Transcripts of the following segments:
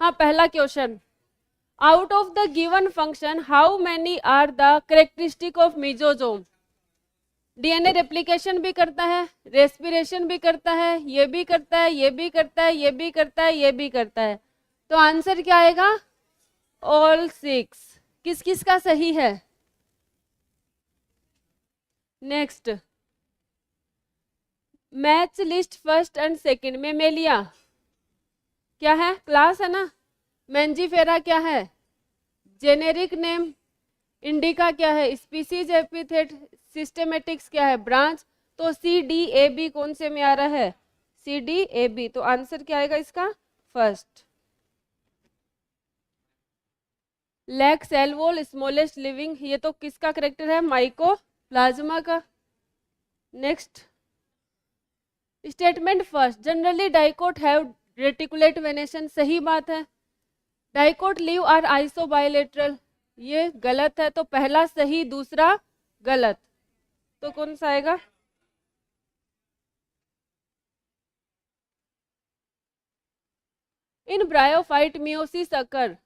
हाँ, पहला question, out of the given function how many are the characteristic of mesosome. DNA replication भी करता है, रेस्पिरेशन भी करता है, ये भी करता है, ये भी करता है, ये भी करता है, ये भी करता है। तो आंसर क्या आएगा? ऑल 6। किस किस का सही है? Next, match list first and second. Mammalia क्या है? क्लास है ना। मेंजीफेरा क्या है? Generic name. इंडिका क्या है? स्पीसीज। एपिथेट। सिस्टेमेटिक्स क्या है? ब्रांच। तो सी डी ए बी कौन से में आ रहा है? C D A B. तो आंसर क्या आएगा इसका? First. Lack cell wall smallest living, ये तो किसका करेक्टर है? माइकोप्लाज्मा का। Next, statement first, generally dicot have reticulate venation, सही बात है। डाइकोट लीव आर आइसोबाइलेटरल, ये गलत है। तो पहला सही, दूसरा गलत। तो कौन सा आएगा? In bryophyte meiosis occur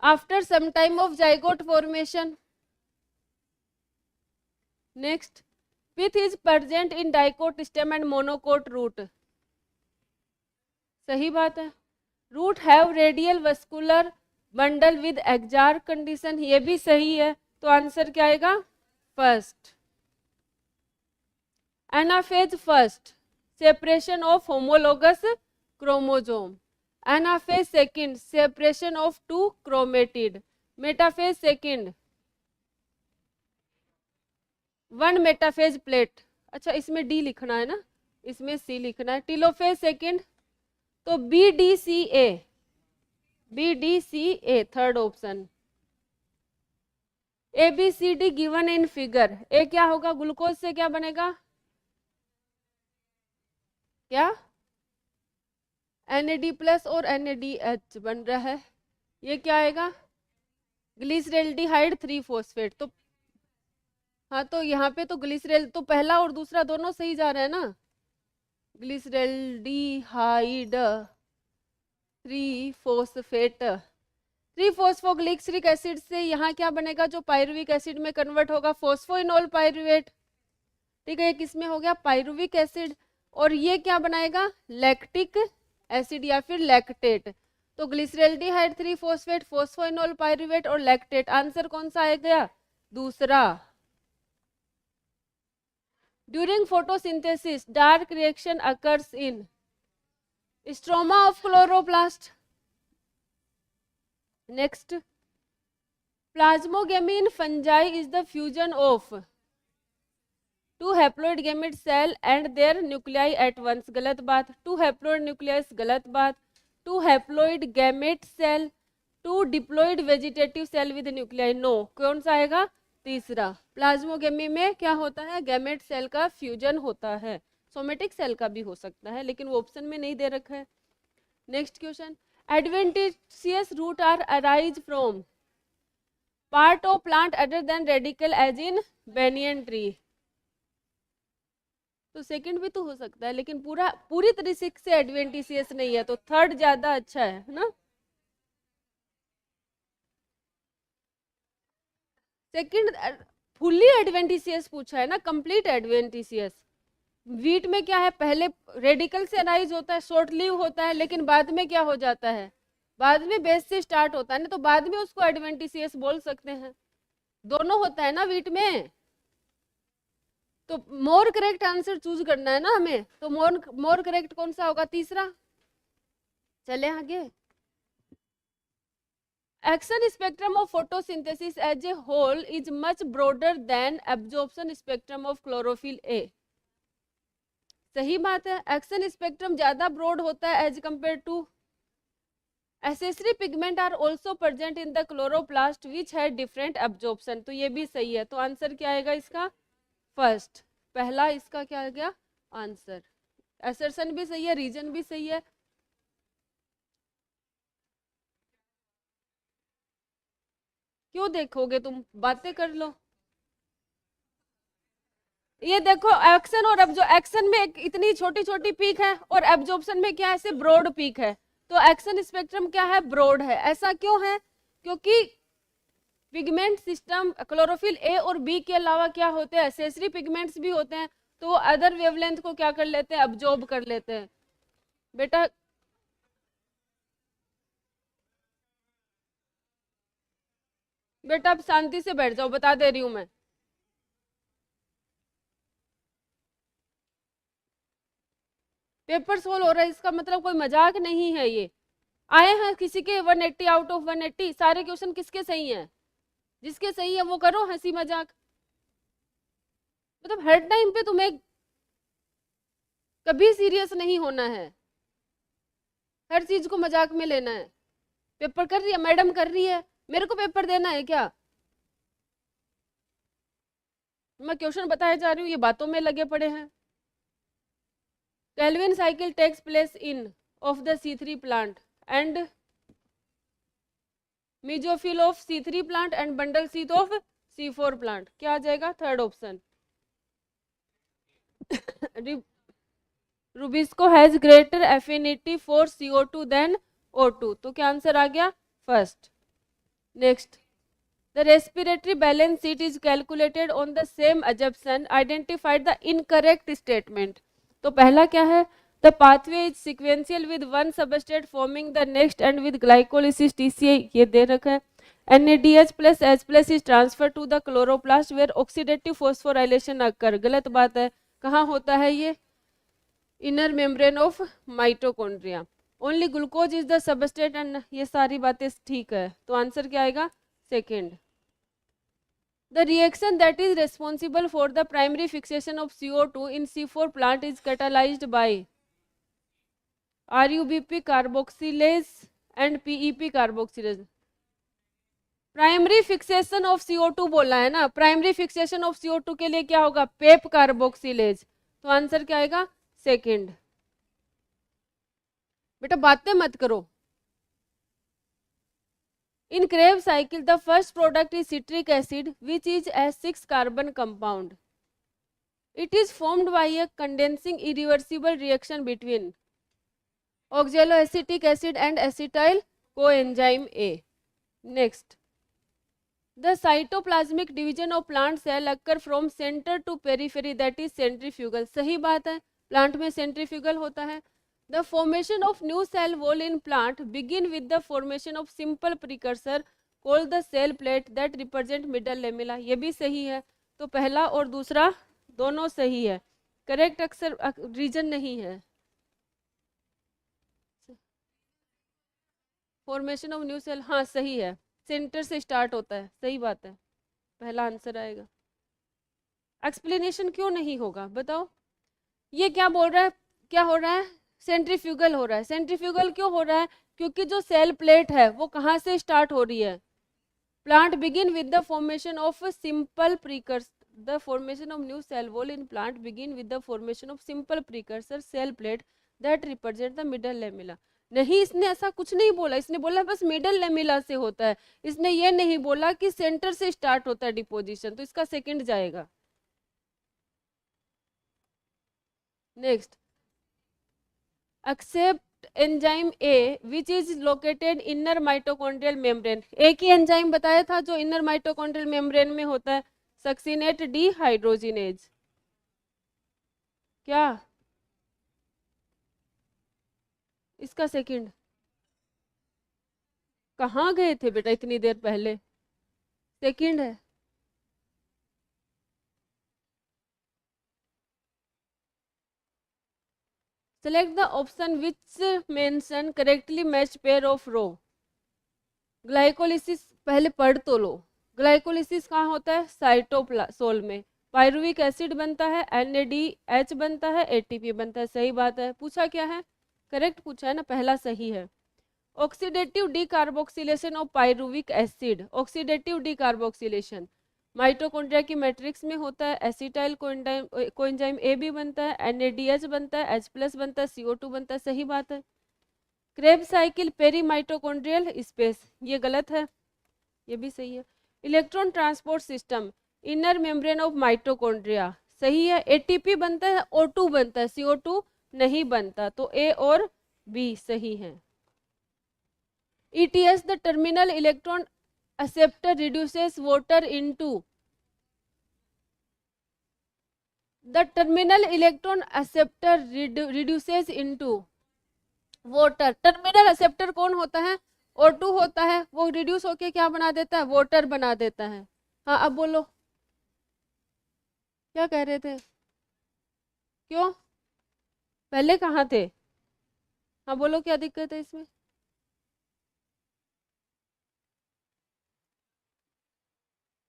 after some time of zygote formation. Next, pith is present in dicot stem and monocot root, सही बात है। Root have radial vascular bundle with exarch condition, ये भी सही है। तो आंसर क्या आएगा? First. Anaphase first, separation of homologous chromosome. Anaphase second, separation of two chromatid. Metaphase second, one metaphase plate. अच्छा, इसमें डी लिखना है ना, इसमें सी लिखना है। टिलोफेज सेकंड, तो B D C A, B D C A third option. A B C D given in figure, A क्या होगा? ग्लूकोज से क्या बनेगा? क्या? NAD+ और NADH बन रहा है, ये क्या आएगा? ग्लिसरेल्डिहाइड 3-फॉस्फेट। तो हाँ, तो यहाँ पे तो ग्लिसरेल तो पहला और दूसरा दोनों सही जा रहा है ना। ग्लिसरेल्डिहाइड 3-फॉस्फेट, 3-फॉस्फोग्लिसरिक एसिड से यहाँ क्या बनेगा? जो पायरुविक एसिड में कन्वर्ट होगा, फॉस्फोइनोल पायरुवेट। ठीक है, ये किसमें हो गया? Pyruvic acid. और ये क्या बनाएगा? लैक्टिक एसिड या फिर लैक्टेट। तो ग्लिसरेल्डिहाइड 3-फॉस्फेट, फॉस्फोइनोल पायरुवेट और लैक्टेट। आंसर कौन सा आएगा? दूसरा। During photosynthesis dark reaction occurs in stroma of chloroplast. Next, plasmogamy in fungi is the fusion of two haploid gamete cell and their nuclei at once, गलत बात। Two haploid nucleus, गलत बात। Two haploid gamete cell, two diploid vegetative cell with nuclei, no. कौन सा आएगा? तीसरा। Plasmogamy में क्या होता है? गैमेट सेल का फ्यूजन होता है। सोमेटिक सेल का भी हो सकता है, लेकिन वो ऑप्शन में नहीं दे रखा है। Next question, adventitious root are arise from part of plant other than radicle as in banyan tree. तो सेकंड भी तो हो सकता है, लेकिन पूरी तरीके से एडवेंटिशियस नहीं है, तो थर्ड ज्यादा अच्छा है ना। सेकंड फुल्ली एडवेंटिशियस पूछा है ना, कंप्लीट एडवेंटिशियस। वीट में क्या है? पहले रेडिकल से अराइज होता है, शॉर्ट लीव होता है, लेकिन बाद में क्या हो जाता है? बाद में बेस से स्टार्ट होता है ना, तो बाद में उसको एडवेंटिशियस बोल सकते हैं। दोनों होता है ना वीट में। तो मोर करेक्ट आंसर चूज करना है ना हमें, तो मोर करेक्ट कौन सा होगा? तीसरा। चले आगे। Action spectrum of photosynthesis as a whole is much broader than absorption spectrum of chlorophyll A, सही बात है। एक्शन स्पेक्ट्रम ज्यादा ब्रॉड होता है as compare to. Accessory pigment are also present in the chloroplast which है different absorption, तो ये भी सही है। तो आंसर क्या आएगा इसका? फर्स्ट। पहला इसका क्या आ गया आंसर? एसर्शन भी सही है, रीजन भी सही है। क्यों देखोगे तुम, बातें कर लो। ये देखो एक्शन और जो एक्शन में इतनी छोटी छोटी पीक है और एब्जॉर्प्शन में क्या है, ऐसे ब्रॉड पीक है। तो एक्शन स्पेक्ट्रम क्या है, ब्रॉड है। ऐसा क्यों है, क्योंकि पिगमेंट सिस्टम क्लोरोफिल ए और बी के अलावा क्या होते हैं, सेसरी पिगमेंट्स भी होते हैं, तो वो अदर वेवलेंथ को क्या कर लेते हैं, अब्जॉर्ब कर लेते हैं। बेटा बेटा आप शांति से बैठ जाओ, बता दे रही हूं मैं। पेपर सोल्व हो रहा है, इसका मतलब कोई मजाक नहीं है ये। आए हैं किसी के 180 आउट ऑफ 180, सारे क्वेश्चन किसके सही हैं, जिसके सही है वो करो हंसी मजाक। मतलब हर टाइम पे तुम्हें कभी सीरियस नहीं होना है, हर चीज को मजाक में लेना है। पेपर कर रही है मैडम, कर रही है, मेरे को पेपर देना है क्या? मैं क्वेश्चन बताए जा रही हूँ, ये बातों में लगे पड़े हैं। Calvin cycle takes place in of the C3 plant and mesophyll of C3 plant and bundle sheath of C4 plant. क्या आ जाएगा, third option. Rubisco has greater affinity for CO2 than O2, तो क्या आंसर आ गया, first. Next, the respiratory balance sheet is calculated on the same assumption, identified the incorrect statement। तो पहला क्या है, the pathway is sequential with one substrate forming the next and with glycolysis TCA, ये दे रखा है। NADH plus H plus is transferred to the chloroplast where oxidative phosphorylation occur, गलत बात है। कहाँ होता है ये, inner membrane of mitochondria. Only glucose is the substrate and ये सारी बातें ठीक है, तो आंसर क्या आएगा, second. The reaction that is responsible for the primary fixation of CO2 in C4 plant is catalyzed by RUBP carboxylase and PEP carboxylase। Primary fixation of CO2 बोला है ना, प्राइमरी फिक्सेशन ऑफ CO2 के लिए क्या होगा, PEP carboxylase, तो answer क्या आएगा, सेकेंड। बेटा बातें मत करो। In Krebs cycle, the first product is citric acid, which is a 6-carbon compound. It is formed by a condensing irreversible reaction between oxaloacetic acid and acetyl coenzyme A. Next, the cytoplasmic division of plant cell occur from center to periphery, that is centrifugal। सही बात है, plant में centrifugal होता है। The formation of new cell wall in plant begin with the formation of simple precursor called the cell plate that represent middle lamella, ये भी सही है। तो पहला और दूसरा दोनों सही है, करेक्ट अक्सर रीजन नहीं है। फॉर्मेशन ऑफ न्यू सेल, हाँ सही है, सेंटर से स्टार्ट होता है, सही बात है, पहला आंसर आएगा। एक्सप्लेनेशन क्यों नहीं होगा बताओ, ये क्या बोल रहा है, क्या हो रहा है, सेंट्रीफ्यूगल हो रहा है। सेंट्रीफ्यूगल क्यों हो रहा है, क्योंकि जो सेल प्लेट है वो कहाँ से स्टार्ट हो रही है, plant begin with the formation of simple precursor, the formation of new cell wall in plant begin with the formation of simple precursor cell plate that represent the middle lamella. नहीं, इसने ऐसा कुछ नहीं बोला, इसने बोला बस मिडल लेमिला से होता है, इसने ये नहीं बोला कि सेंटर से स्टार्ट होता है डिपोजिशन, तो इसका सेकंड जाएगा। Next, except enzyme A which is located inner mitochondrial membrane, एक ही एंजाइम बताया था जो इनर माइटोकॉन्ड्रियल मेम्ब्रेन में होता है, सक्सिनेट डी हाइड्रोजिनेज। क्या इसका सेकंड, कहाँ गए थे बेटा इतनी देर पहले, सेकंड है। Select the option which mention correctly matched pair of row। Glycolysis पहले पढ़ तो लो, ग्लाइकोलिसिस कहाँ होता है, साइटोप्लासोल में, पायरुविक एसिड बनता है, NADH बनता है, ATP बनता है, सही बात है। पूछा क्या है, करेक्ट पूछा है ना, पहला सही है। Oxidative decarboxylation of pyruvic acid, oxidative decarboxylation mitochondria की मैट्रिक्स में होता है, एसिटाइल कोएंजाइम ए भी बनता है, NADH बनता है, H+ बनता है, CO2 बनता है, सही बात है। Kreb cycle peri mitochondrial space, ये गलत है, ये भी सही है। Electron transport system inner membrane of mitochondria, सही है। एटीपी बनता है, O2 बनता है, CO2 नहीं बनता, तो ए और बी सही है। ETS, the terminal electron acceptor reduces water into the terminal electron acceptor reduces into water। Terminal acceptor कौन होता है? O2 होता है, वो रिड्यूस होके क्या बना देता है? वाटर बना देता है। हाँ अब बोलो क्या कह रहे थे? क्यों पहले कहाँ थे? हाँ बोलो क्या दिक्कत है इसमें?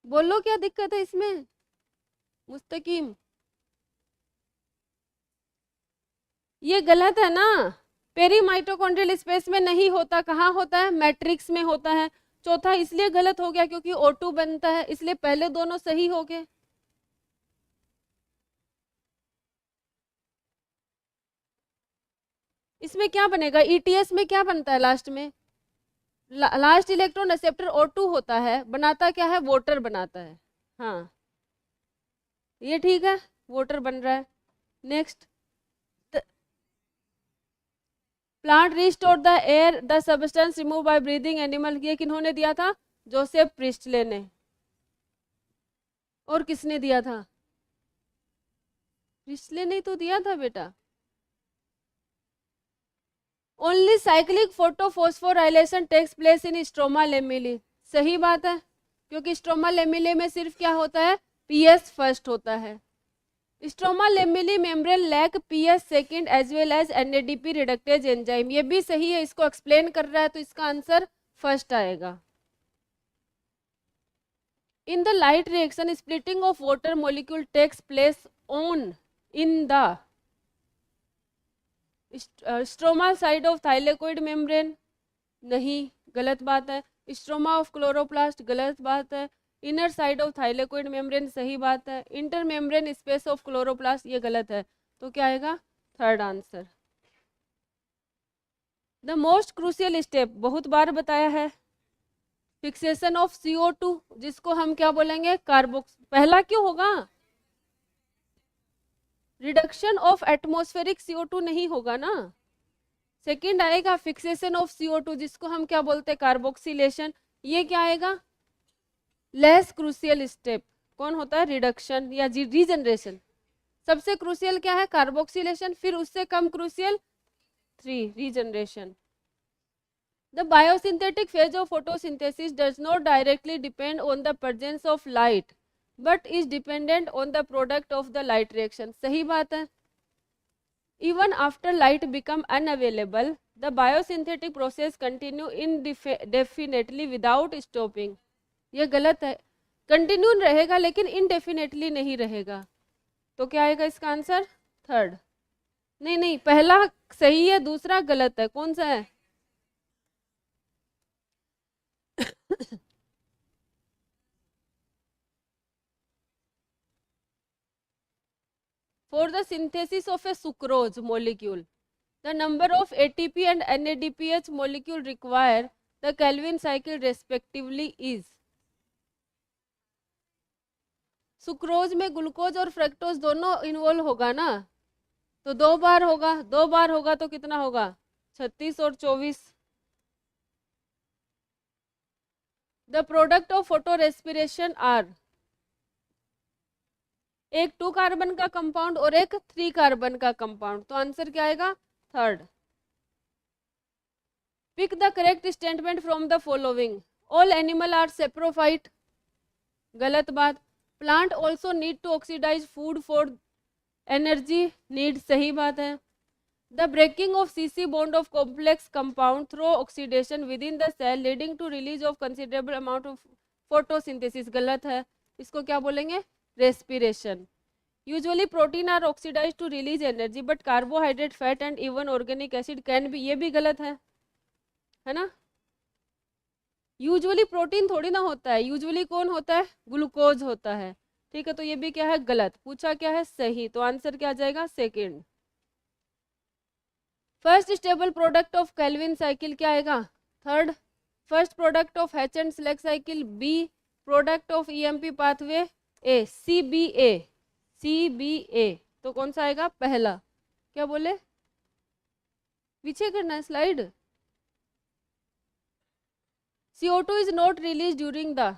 बोलो क्या दिक्कत है इसमें मुस्तकीम? ये गलत है ना, पेरी माइटोकॉन्ड्रियल स्पेस में नहीं होता, कहाँ होता है? मैट्रिक्स में होता है। चौथा इसलिए गलत हो गया क्योंकि O2 बनता है, इसलिए पहले दोनों सही हो गए। इसमें क्या बनेगा? ETS में क्या बनता है लास्ट में? लास्ट इलेक्ट्रॉन एक्सेप्टर O2 होता है, बनाता क्या है? वाटर बनाता है। हाँ ये ठीक है, वाटर बन रहा है। Next, plant restore the air the substance remove by breathing animal. ये किन्होंने दिया था? जोसेफ प्रिस्टले ने। और किसने दिया था? प्रिस्टले ने तो दिया था बेटा। Only cyclic photophosphorylation takes place in stroma lamellae. सही बात है, क्योंकि स्ट्रोमा लेमिले में सिर्फ क्या होता है? PS फर्स्ट होता है। Stroma lamellae membrane lack PS second as well as NADP reductase enzyme. ये भी सही है, इसको एक्सप्लेन कर रहा है तो इसका आंसर फर्स्ट आएगा। In the light reaction splitting of water molecule takes place on in the stroma side of thylakoid membrane. नहीं, गलत बात है। स्ट्रोमा ऑफ क्लोरोप्लास्ट, गलत बात है। Inner side of thylakoid membrane, सही बात है। Inter membrane space of chloroplast, ये गलत है। तो क्या आएगा? Third answer. The most crucial step, बहुत बार बताया है, फिक्सेशन ऑफ CO2, जिसको हम क्या बोलेंगे? कार्बोक्स। पहला क्यों होगा? रिडक्शन ऑफ एटमॉस्फेरिक CO2 नहीं होगा ना। सेकंड आएगा फिक्सेशन ऑफ CO2, जिसको हम क्या बोलते हैं? कार्बोक्सिलेशन। ये क्या आएगा? लेस क्रूशियल स्टेप कौन होता है? रिडक्शन या रीजनरेशन। सबसे क्रूशियल क्या है? कार्बोक्सिलेशन। फिर उससे कम crucial 3, regeneration. The biosynthetic phase of photosynthesis does not directly depend on the presence of light but is dependent on the product of the light reaction. सही बात है। Even after light become unavailable, the biosynthetic process continue indefinitely without stopping। ये गलत है, continue रहेगा लेकिन indefinitely नहीं रहेगा। तो क्या आएगा इसका आंसर? थर्ड। नहीं नहीं, पहला सही है, दूसरा गलत है। कौन सा है? For the synthesis of a sucrose molecule, the number of ATP and NADPH molecule require the Calvin cycle respectively is। Sucrose में ग्लूकोज और फ्रक्टोज दोनों इन्वॉल्व होगा ना, तो 2 बार होगा। 2 बार होगा तो कितना होगा? 36 और 24। The product of photo respiration are, एक 2 कार्बन का कंपाउंड और एक 3 कार्बन का कंपाउंड। तो आंसर क्या आएगा? Third. Pick the correct statement from the following. All animal are saprophyte, गलत बात। Plant also need to oxidize food for energy need, सही बात है। The breaking of CC bond of complex compound through oxidation with in the cell leading to release of considerable amount of photosynthesis, गलत है। इसको क्या बोलेंगे? Respiration. Usually protein are oxidize to release energy but carbohydrate, fat and even organic acid can be, ये भी गलत है ना। यूजुअली प्रोटीन थोड़ी ना होता है, यूजुअली कौन होता है? ग्लूकोज होता है। ठीक है, तो ये भी क्या है? गलत। पूछा क्या है? सही। तो आंसर क्या आ जाएगा? Second. First stable product of Calvin cycle क्या आएगा? Third. First product of Hatch and Slack cycle B. Product of EMP pathway A. CBA, CBA, तो कौन सा आएगा? पहला। क्या बोले? पीछे करना है slide. CO2 is not release during the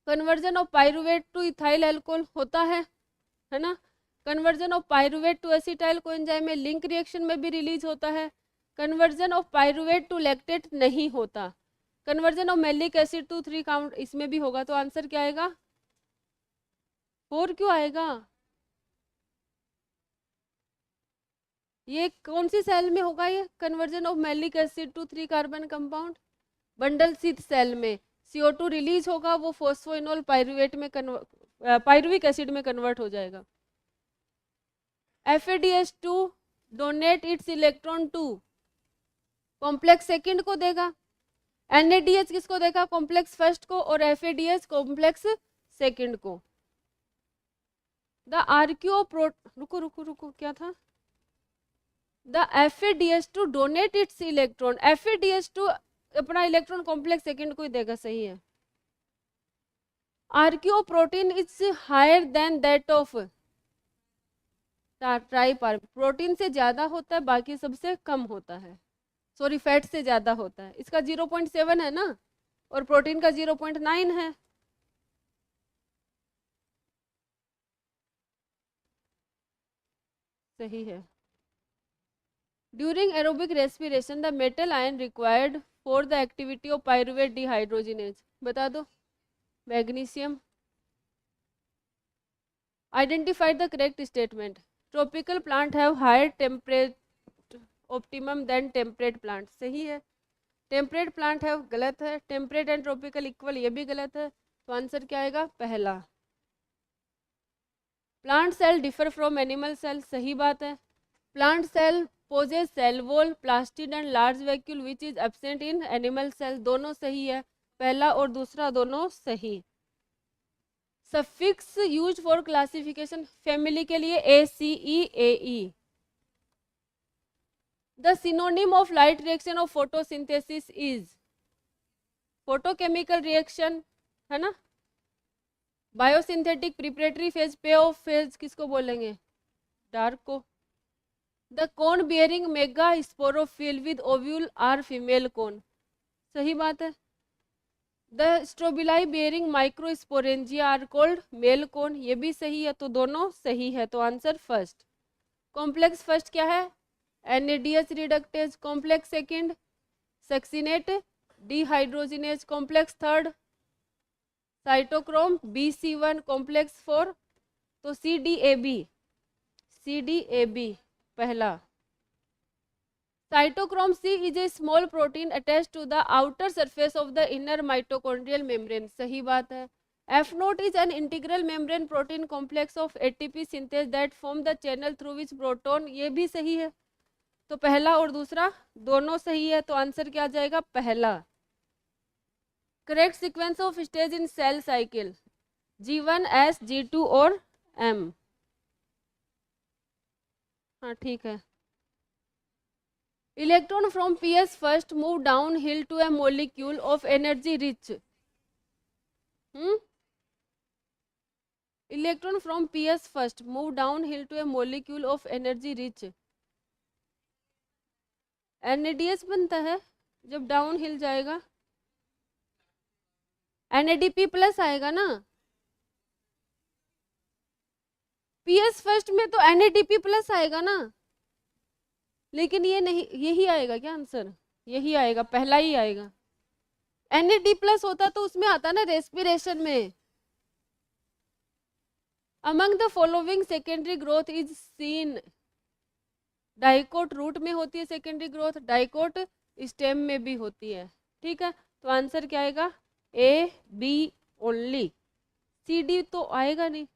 conversion of pyruvate to ethyl alcohol, होता है ना। Conversion of pyruvate to acetyl coenzyme में लिंक रिएक्शन में भी रिलीज होता है। Conversion of pyruvate to lactate नहीं होता। Conversion of malic acid to 3 count इसमें भी होगा, तो आंसर क्या आएगा? 4 क्यों आएगा? ये कौन सी सेल में होगा? ये conversion of malic acid to 3 carbon compound, bundle sheath cell में CO2 रिलीज होगा, वो फोस्फोइनोल पायरुवेट में पायरुविक एसिड में कन्वर्ट हो जाएगा। FADH2 donate its electron to complex second को देगा। NADH किसको देगा? कॉम्प्लेक्स फर्स्ट को, और FADH कॉम्प्लेक्स सेकंड को। द आर्क्यू रुको रुको रुको, क्या था? The FADH2 donate its electron, FADH2 अपना इलेक्ट्रॉन कॉम्प्लेक्स सेकंड को ही देगा, सही है। आर्क्यू protein is higher than that of ट्राइपार, प्रोटीन से ज्यादा होता है, बाकी सबसे कम होता है, सॉरी फैट से ज्यादा होता है। इसका 0.7 है ना, और प्रोटीन का 0.9 है। सही है। During aerobic respiration the metal ion required for the activity of pyruvate dehydrogenase, बता दो। Magnesium. Identify the correct statement. Tropical plant have higher temperate optimum than temperate plant, सही है। टेम्परेट प्लांट है, गलत है। टेम्परेट एंड ट्रॉपिकल इक्वल, ये भी गलत है। तो आंसर क्या आएगा? पहला। Plant cell differ from animal cell, सही बात है। Plant cell possess cell wall, plastid and large vacuole which is absent in animal cell, दोनों सही है। पहला और दूसरा दोनों सही। Suffix use for classification, family के लिए ACE, AE। The synonym of light reaction of photosynthesis is, photochemical reaction है ना, biosynthetic, preparatory phase, pay off phase किसको बोलेंगे? डार्क को। The cone bearing mega sporophyll with ovule are female cone, सही बात है। The strobili bearing microsporangia are called male cone, ये भी सही है, तो दोनों सही है, तो आंसर फर्स्ट। कॉम्प्लेक्स फर्स्ट क्या है? NADH reductase. Complex second succinate dehydrogenase. Complex third cytochrome BC1। Complex 4 तो CDAB, CDAB पहला। Cytochrome C is a small protein attached to the outer surface of the inner mitochondrial membrane, सही बात है। F0 is an integral membrane protein complex of ATP synthase that form the channel through which proton, ये भी सही है। तो पहला और दूसरा दोनों सही है, तो आंसर क्या आ जाएगा? पहला। Correct sequence of stage in cell cycle, G1 S G2 और M। हाँ ठीक है। Electron from PS first move down hill to a molecule of energy rich, electron from PS first move down hill to a molecule of energy rich, NADH बनता है जब down hill जाएगा, NADP plus आएगा ना। PS first में तो NADP plus आएगा ना, लेकिन ये नहीं, यही आएगा क्या आंसर? यही आएगा, पहला ही आएगा। NAD प्लस होता तो उसमें आता ना रेस्पिरेशन में। Among the following secondary growth is seen, dicot root में होती है सेकेंडरी ग्रोथ, डाइकोट स्टेम में भी होती है, ठीक है। तो आंसर क्या आएगा? A B ओनली, CD तो आएगा नहीं,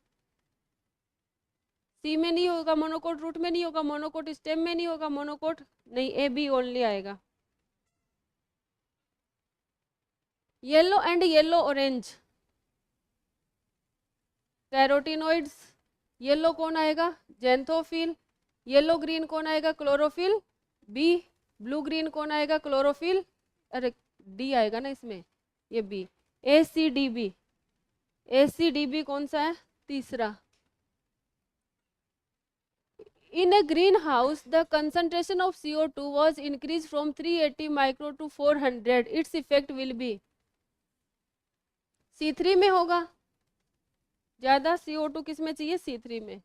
C में नहीं होगा, मोनोकोट रूट में नहीं होगा, मोनोकोट स्टेम में नहीं होगा, मोनोकोट नहीं, A B ओनली आएगा। Yellow and yellow orange carotenoids, yellow कौन आएगा? जेंथोफिल। येलो ग्रीन कौन आएगा? Chlorophyll B। ब्लू ग्रीन कौन आएगा? क्लोरोफिल, अरे D आएगा ना इसमें, ये B। ACDB, ACDB कौन सा है? तीसरा। In a greenhouse, the concentration of CO2 was increased from 380 micro to 400. Its effect will be C3 में होगा, ज़्यादा CO2 किस में चाहिए, C3 में.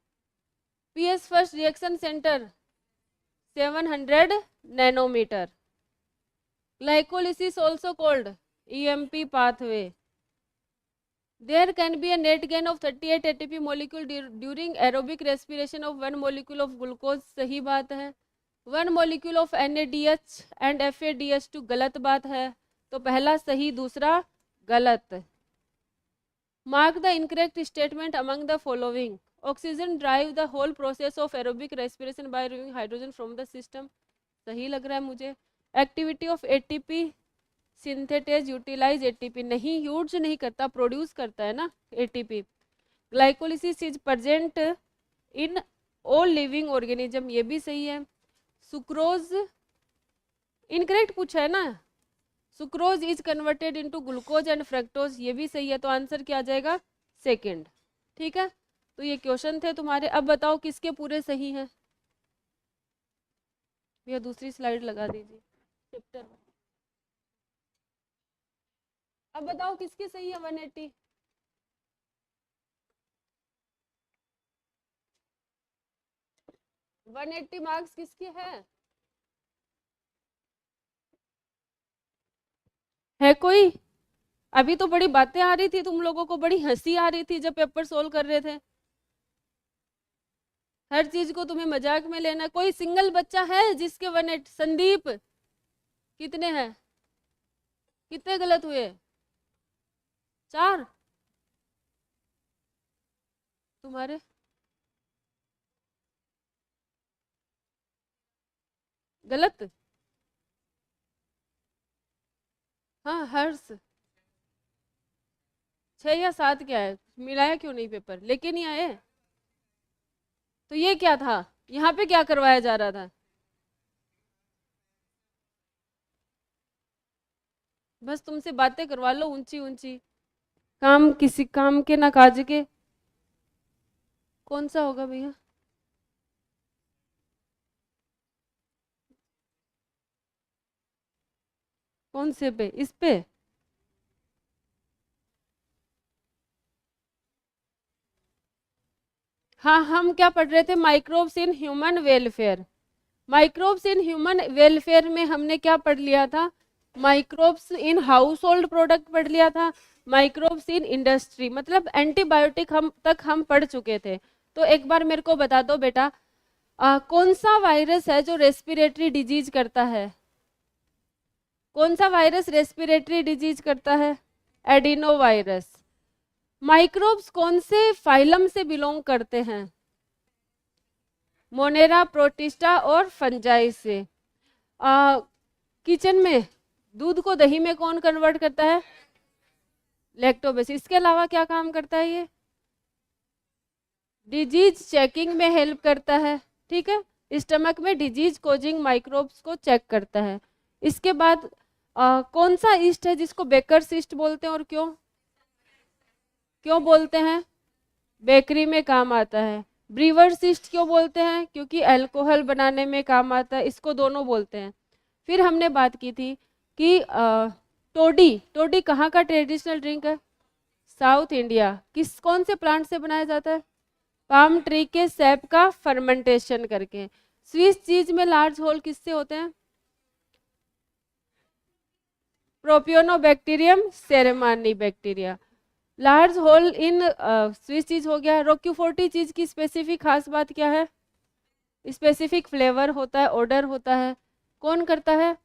PS first reaction center 700 nanometer. Glycolysis also called EMP pathway. There can be a net gain of 38 ATP molecule during aerobic respiration of 1 molecule of glucose. सही बात है. 1 molecule of NADH and FADH2 गलत बात है. तो पहला सही, दूसरा गलत. Mark the incorrect statement among the following. Oxygen drive the whole process of aerobic respiration by removing hydrogen from the system. सही लग रहा है मुझे. Activity of ATP synthetase utilize ATP, नहीं यूज नहीं करता, प्रोड्यूस करता है ना ATP. Glycolysis is present in all living organism, ये भी सही है. सुक्रोज इनकरेक्ट पूछा है ना. Sucrose is converted into glucose and fructose, ये भी सही है. तो आंसर क्या आ जाएगा, सेकंड. ठीक है, तो ये क्वेश्चन थे तुम्हारे. अब बताओ किसके पूरे सही हैं. भैया दूसरी स्लाइड लगा दीजिए. चैप्टर अब बताओ किसके सही है 180. मार्क्स किसके है कोई. अभी तो बड़ी बातें आ रही थी तुम लोगों को, बड़ी हंसी आ रही थी जब पेपर सोल्व कर रहे थे. हर चीज को तुम्हें मजाक में लेना. कोई सिंगल बच्चा है जिसके 180. संदीप कितने हैं, कितने गलत हुए, 4. तुम्हारे गलत. हाँ हर्ष 6 या 7 क्या है, मिलाया क्यों नहीं पेपर, लेके नहीं आए. तो ये क्या था, यहाँ पे क्या करवाया जा रहा था. बस तुमसे बातें करवा लो ऊंची ऊंची. काम किसी काम के ना काज के. कौन सा होगा भैया, कौन से पे, इस पे. हाँ हम क्या पढ़ रहे थे, microbes in human welfare. Microbes in human welfare में हमने क्या पढ़ लिया था, microbes in house hold product पढ़ लिया था, माइक्रोब्स इन इंडस्ट्री, मतलब एंटीबायोटिक हम पढ़ चुके थे. तो एक बार मेरे को बता दो बेटा, कौन सा वायरस है जो रेस्पिरेटरी डिजीज करता है. कौन सा वायरस रेस्पिरेटरी डिजीज करता है, एडिनो वायरस. माइक्रोब्स कौन से फाइलम से बिलोंग करते हैं, मोनेरा, प्रोटिस्टा और फंजाई से. किचन में दूध को दही में कौन कन्वर्ट करता है, लैक्टोबेस. इसके अलावा क्या काम करता है ये, डिजीज चेकिंग में हेल्प करता है. ठीक है, स्टमक में डिजीज कोजिंग माइक्रोब्स को चेक करता है. इसके बाद कौन सा ईस्ट है जिसको बेकर्स ईस्ट बोलते हैं, और क्यों क्यों बोलते हैं, बेकरी में काम आता है. ब्रीवर्स ईस्ट क्यों बोलते हैं, क्योंकि अल्कोहल बनाने में काम आता है. इसको दोनों बोलते हैं. फिर हमने बात की थी कि टोडी कहाँ का ट्रेडिशनल ड्रिंक है, साउथ इंडिया. कौन से प्लांट से बनाया जाता है, पाम ट्री के सैप का फर्मेंटेशन करके. स्विस चीज में लार्ज होल किससे होते हैं, propionibacterium shermanii bacteria. Large hole in Swiss cheese हो गया. रोक्यूफोर्टी चीज की स्पेसिफिक खास बात क्या है, स्पेसिफिक फ्लेवर होता है, ऑर्डर होता है. कौन करता है,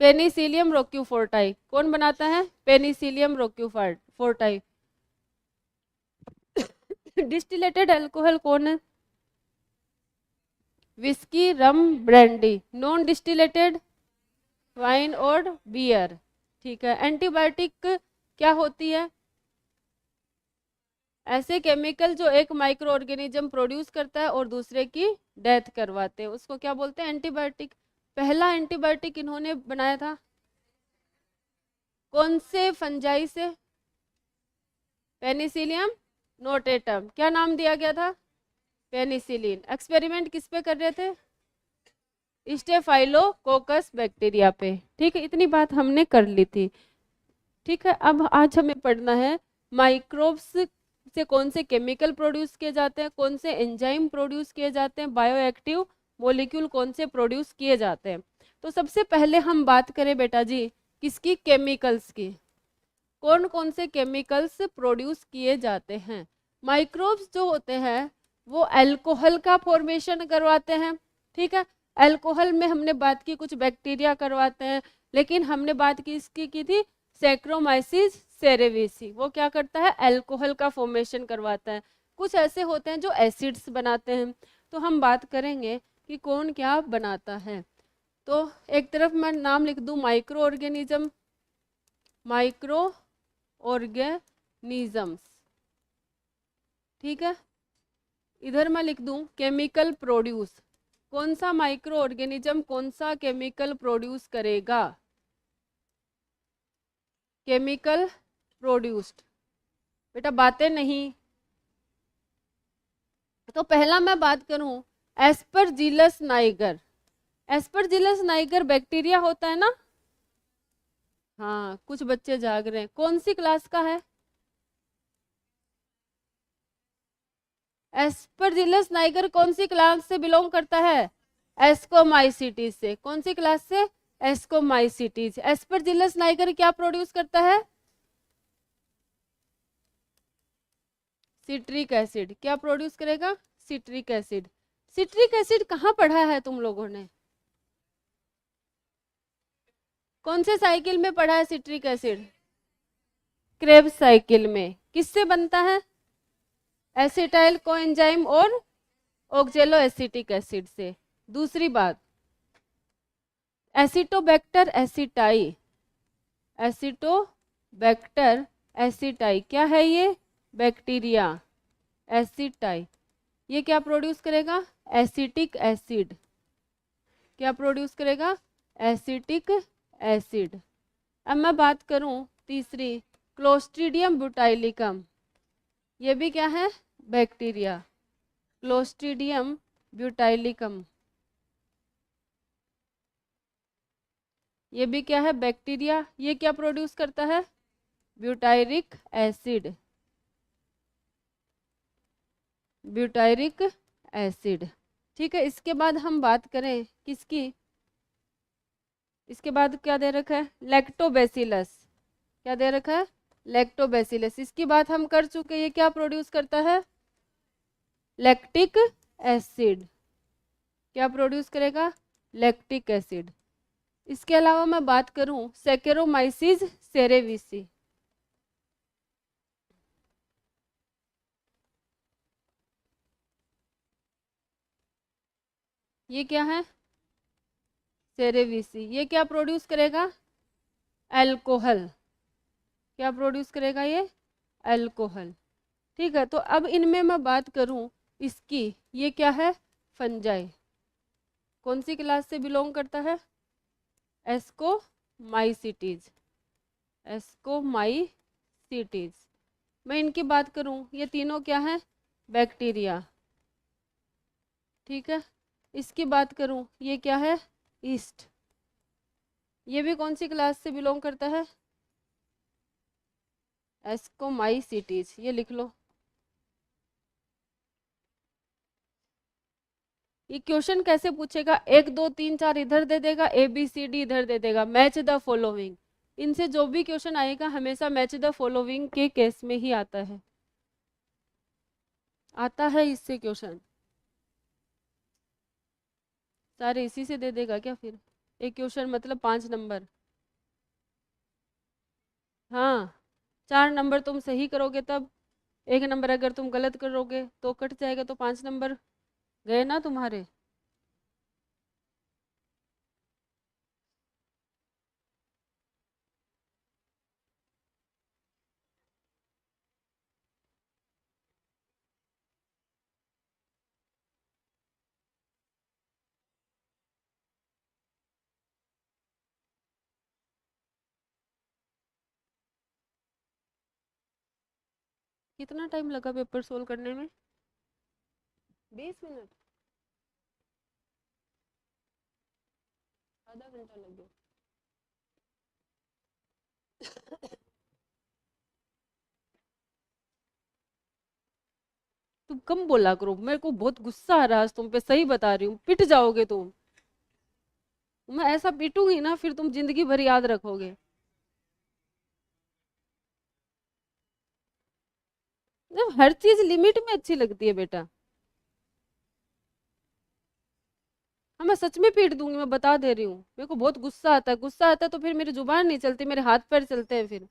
पेनिसिलियम रोक्यूफोर्टाई. कौन बनाता है, पेनिसिलियम रोक्यूफोर्टाई. डिस्टिलेटेड अल्कोहल कौन है, विस्की, रम, ब्रांडी. नॉन डिस्टिलेटेड वाइन और बियर. ठीक है. एंटीबायोटिक क्या होती है, ऐसे केमिकल जो एक माइक्रो ऑर्गेनिज्म प्रोड्यूस करता है और दूसरे की डेथ करवाते हैं, उसको क्या बोलते हैं, एंटीबायोटिक. पहला एंटीबायोटिक इन्होंने बनाया था कौन से फंजाई से, पेनिसिलियम नोटेटम. क्या नाम दिया गया था, पेनिसिलिन। एक्सपेरिमेंट किस पे कर रहे थे? स्टेफाइलोकोकस बैक्टीरिया पे। ठीक है, इतनी बात हमने कर ली थी। ठीक है, अब आज हमें पढ़ना है माइक्रोब्स से कौन से केमिकल प्रोड्यूस किए जाते हैं, कौन से एंजाइम प्रोड्यूस किए जाते हैं, बायोएक्टिव मॉलिक्यूल कौन से प्रोड्यूस किए जाते हैं। तो सबसे पहले हम बात करें बेटा जी किसकी, केमिकल्स की। कौन कौन से केमिकल्स प्रोड्यूस किए जाते हैं? माइक्रोब्स जो होते हैं वो अल्कोहल का फॉर्मेशन करवाते हैं। ठीक है, अल्कोहल में हमने बात की कुछ बैक्टीरिया करवाते हैं, लेकिन हमने बात की इसकी की थी सैक्रोमाइसिस सेरेविसी, वो क्या करता है, अल्कोहल का फॉर्मेशन करवाता है। कुछ ऐसे होते हैं जो एसिड्स बनाते हैं। तो हम बात करेंगे कि कौन क्या बनाता है। तो एक तरफ मैं नाम लिख दूं माइक्रो ऑर्गेनिज्म, माइक्रो ऑर्गेनिजम्स। ठीक है, इधर मैं लिख दूं केमिकल प्रोड्यूस। कौन सा माइक्रो ऑर्गेनिज्म कौन सा केमिकल प्रोड्यूस करेगा? Chemical produced. बेटा बातें नहीं। तो पहला मैं बात करूं Aspergillus Niger. Aspergillus Niger bacteria होता है ना? हाँ, कुछ बच्चे जाग रहे हैं। कौन सी क्लास का है? एस्परजिलस नाइगर कौन सी क्लास से बिलोंग करता है? एस्कोमाइसिटीज से। कौन सी क्लास से? एस्कोमाइसिटीज। एस्परजिलस नाइगर क्या प्रोड्यूस करता है? Citric acid. क्या प्रोड्यूस करेगा? Citric acid. सिट्रिक एसिड कहाँ पढ़ा है तुम लोगों ने? कौन से साइकिल में पढ़ा है सिट्रिक एसिड? क्रेब्स साइकिल में। किससे बनता है? एसिटाइल कोएंजाइम और ऑक्जेलो एसिटिक एसिड से। दूसरी बात, एसिटोबैक्टर एसिटाई। एसिटोबैक्टर एसिटाई क्या है ये? बैक्टीरिया। एसिटाई ये क्या प्रोड्यूस करेगा? Acetic acid. क्या प्रोड्यूस करेगा? Acetic acid. अब मैं बात करूं तीसरी, क्लोस्ट्रीडियम ब्यूटाइलिकम। ये भी क्या है? बैक्टीरिया। क्लोस्ट्रीडियम ब्यूटाइलिकम ये भी क्या है? बैक्टीरिया। ये क्या प्रोड्यूस करता है? Butyric acid. Butyric acid. ठीक है, इसके बाद हम बात करें किसकी? इसके बाद क्या दे रखा है? लैक्टोबैसिलस। क्या दे रखा है? लैक्टोबैसिलस। इसकी बात हम कर चुके। ये क्या प्रोड्यूस करता है? Lactic acid. क्या प्रोड्यूस करेगा? Lactic acid. इसके अलावा मैं बात करूं सैकेरोमाइसिस सेरेविसी। ये क्या है? सेरेविसी। ये क्या प्रोड्यूस करेगा? अल्कोहल। क्या प्रोड्यूस करेगा ये? अल्कोहल। ठीक है, तो अब इनमें मैं बात करूं इसकी, ये क्या है? फंजाई। कौन सी क्लास से बिलोंग करता है? एस्कोमाइसिटीज। एस्कोमाइसिटीज। मैं इनकी बात करूं, ये तीनों क्या है? बैक्टीरिया। ठीक है, इसकी बात करूं, ये क्या है? ईस्ट। ये भी कौन सी क्लास से बिलोंग करता है? एस्कोमाइसिटीज। ये लिख लो। ये क्वेश्चन कैसे पूछेगा? 1 2 3 4 इधर दे देगा, ABCD इधर दे देगा, मैच द फॉलोइंग। इनसे जो भी क्वेश्चन आएगा हमेशा मैच द फॉलोइंग के केस में ही आता है। आता है इससे क्वेश्चन सारे इसी से दे देगा क्या फिर? एक क्वेश्चन मतलब 5 नंबर। हाँ, 4 नंबर तुम सही करोगे तब, 1 नंबर अगर तुम गलत करोगे तो कट जाएगा, तो 5 नंबर गए ना तुम्हारे। कितना टाइम लगा पेपर सोल्व करने में? 20 मिनट, आधा घंटा लग गया। तुम कम बोला करो, मेरे को बहुत गुस्सा आ रहा है आज तुम पे, सही बता रही हूँ, पिट जाओगे तुम। मैं ऐसा पीटूंगी ना फिर तुम जिंदगी भर याद रखोगे। जब हर चीज लिमिट में अच्छी लगती है बेटा। हाँ मैं सच में पीट दूंगी, मैं बता दे रही हूँ, मेरे को बहुत गुस्सा आता है, गुस्सा आता है तो फिर मेरी जुबान नहीं चलती, मेरे हाथ पैर चलते हैं फिर।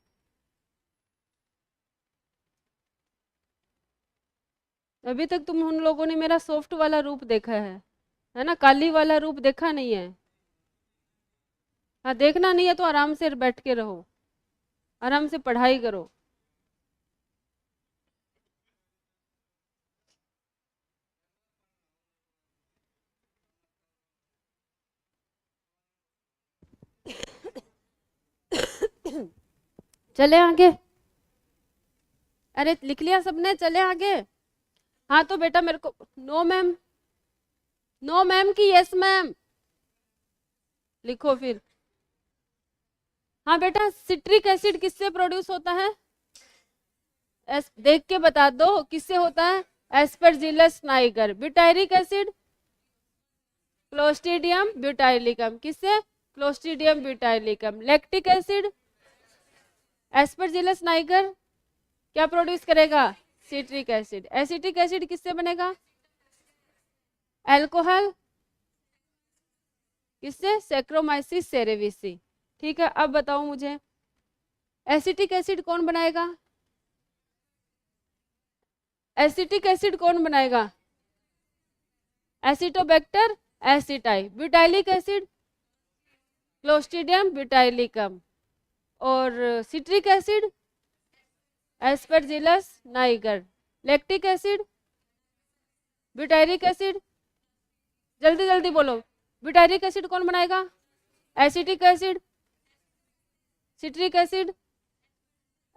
अभी तक तुम उन लोगों ने मेरा सॉफ्ट वाला रूप देखा है ना, काली वाला रूप देखा नहीं है। हाँ देखना नहीं है तो आराम से बैठ के रहो, आराम से पढ़ाई करो। चले आगे। अरे लिख लिया सबने, चले आगे। हाँ तो बेटा मेरे को, नो मैम, नो मैम की यस मैम, लिखो फिर। हाँ बेटा, सिट्रिक एसिड किससे प्रोड्यूस होता है? देख के बता दो किससे होता है। Aspergillus niger. Butyric acid, clostridium butylicum, किससे? Clostridium butylicum. Lactic acid, aspergillus niger क्या प्रोड्यूस करेगा? Citric acid. एसिटिक एसिड किससे बनेगा? अल्कोहल, किससे? Saccharomyces cerevisiae. ठीक है, अब बताओ मुझे एसिटिक एसिड कौन बनाएगा? एसिटिक एसिड कौन बनाएगा? Acetobacter aceti. ब्यूटाइलिक acid, clostridium butylicum. और citric acid, aspergillus niger. Lactic acid, butyric acid, जल्दी जल्दी बोलो। ब्यूटायरिक एसिड कौन बनाएगा? Acetic acid, citric acid,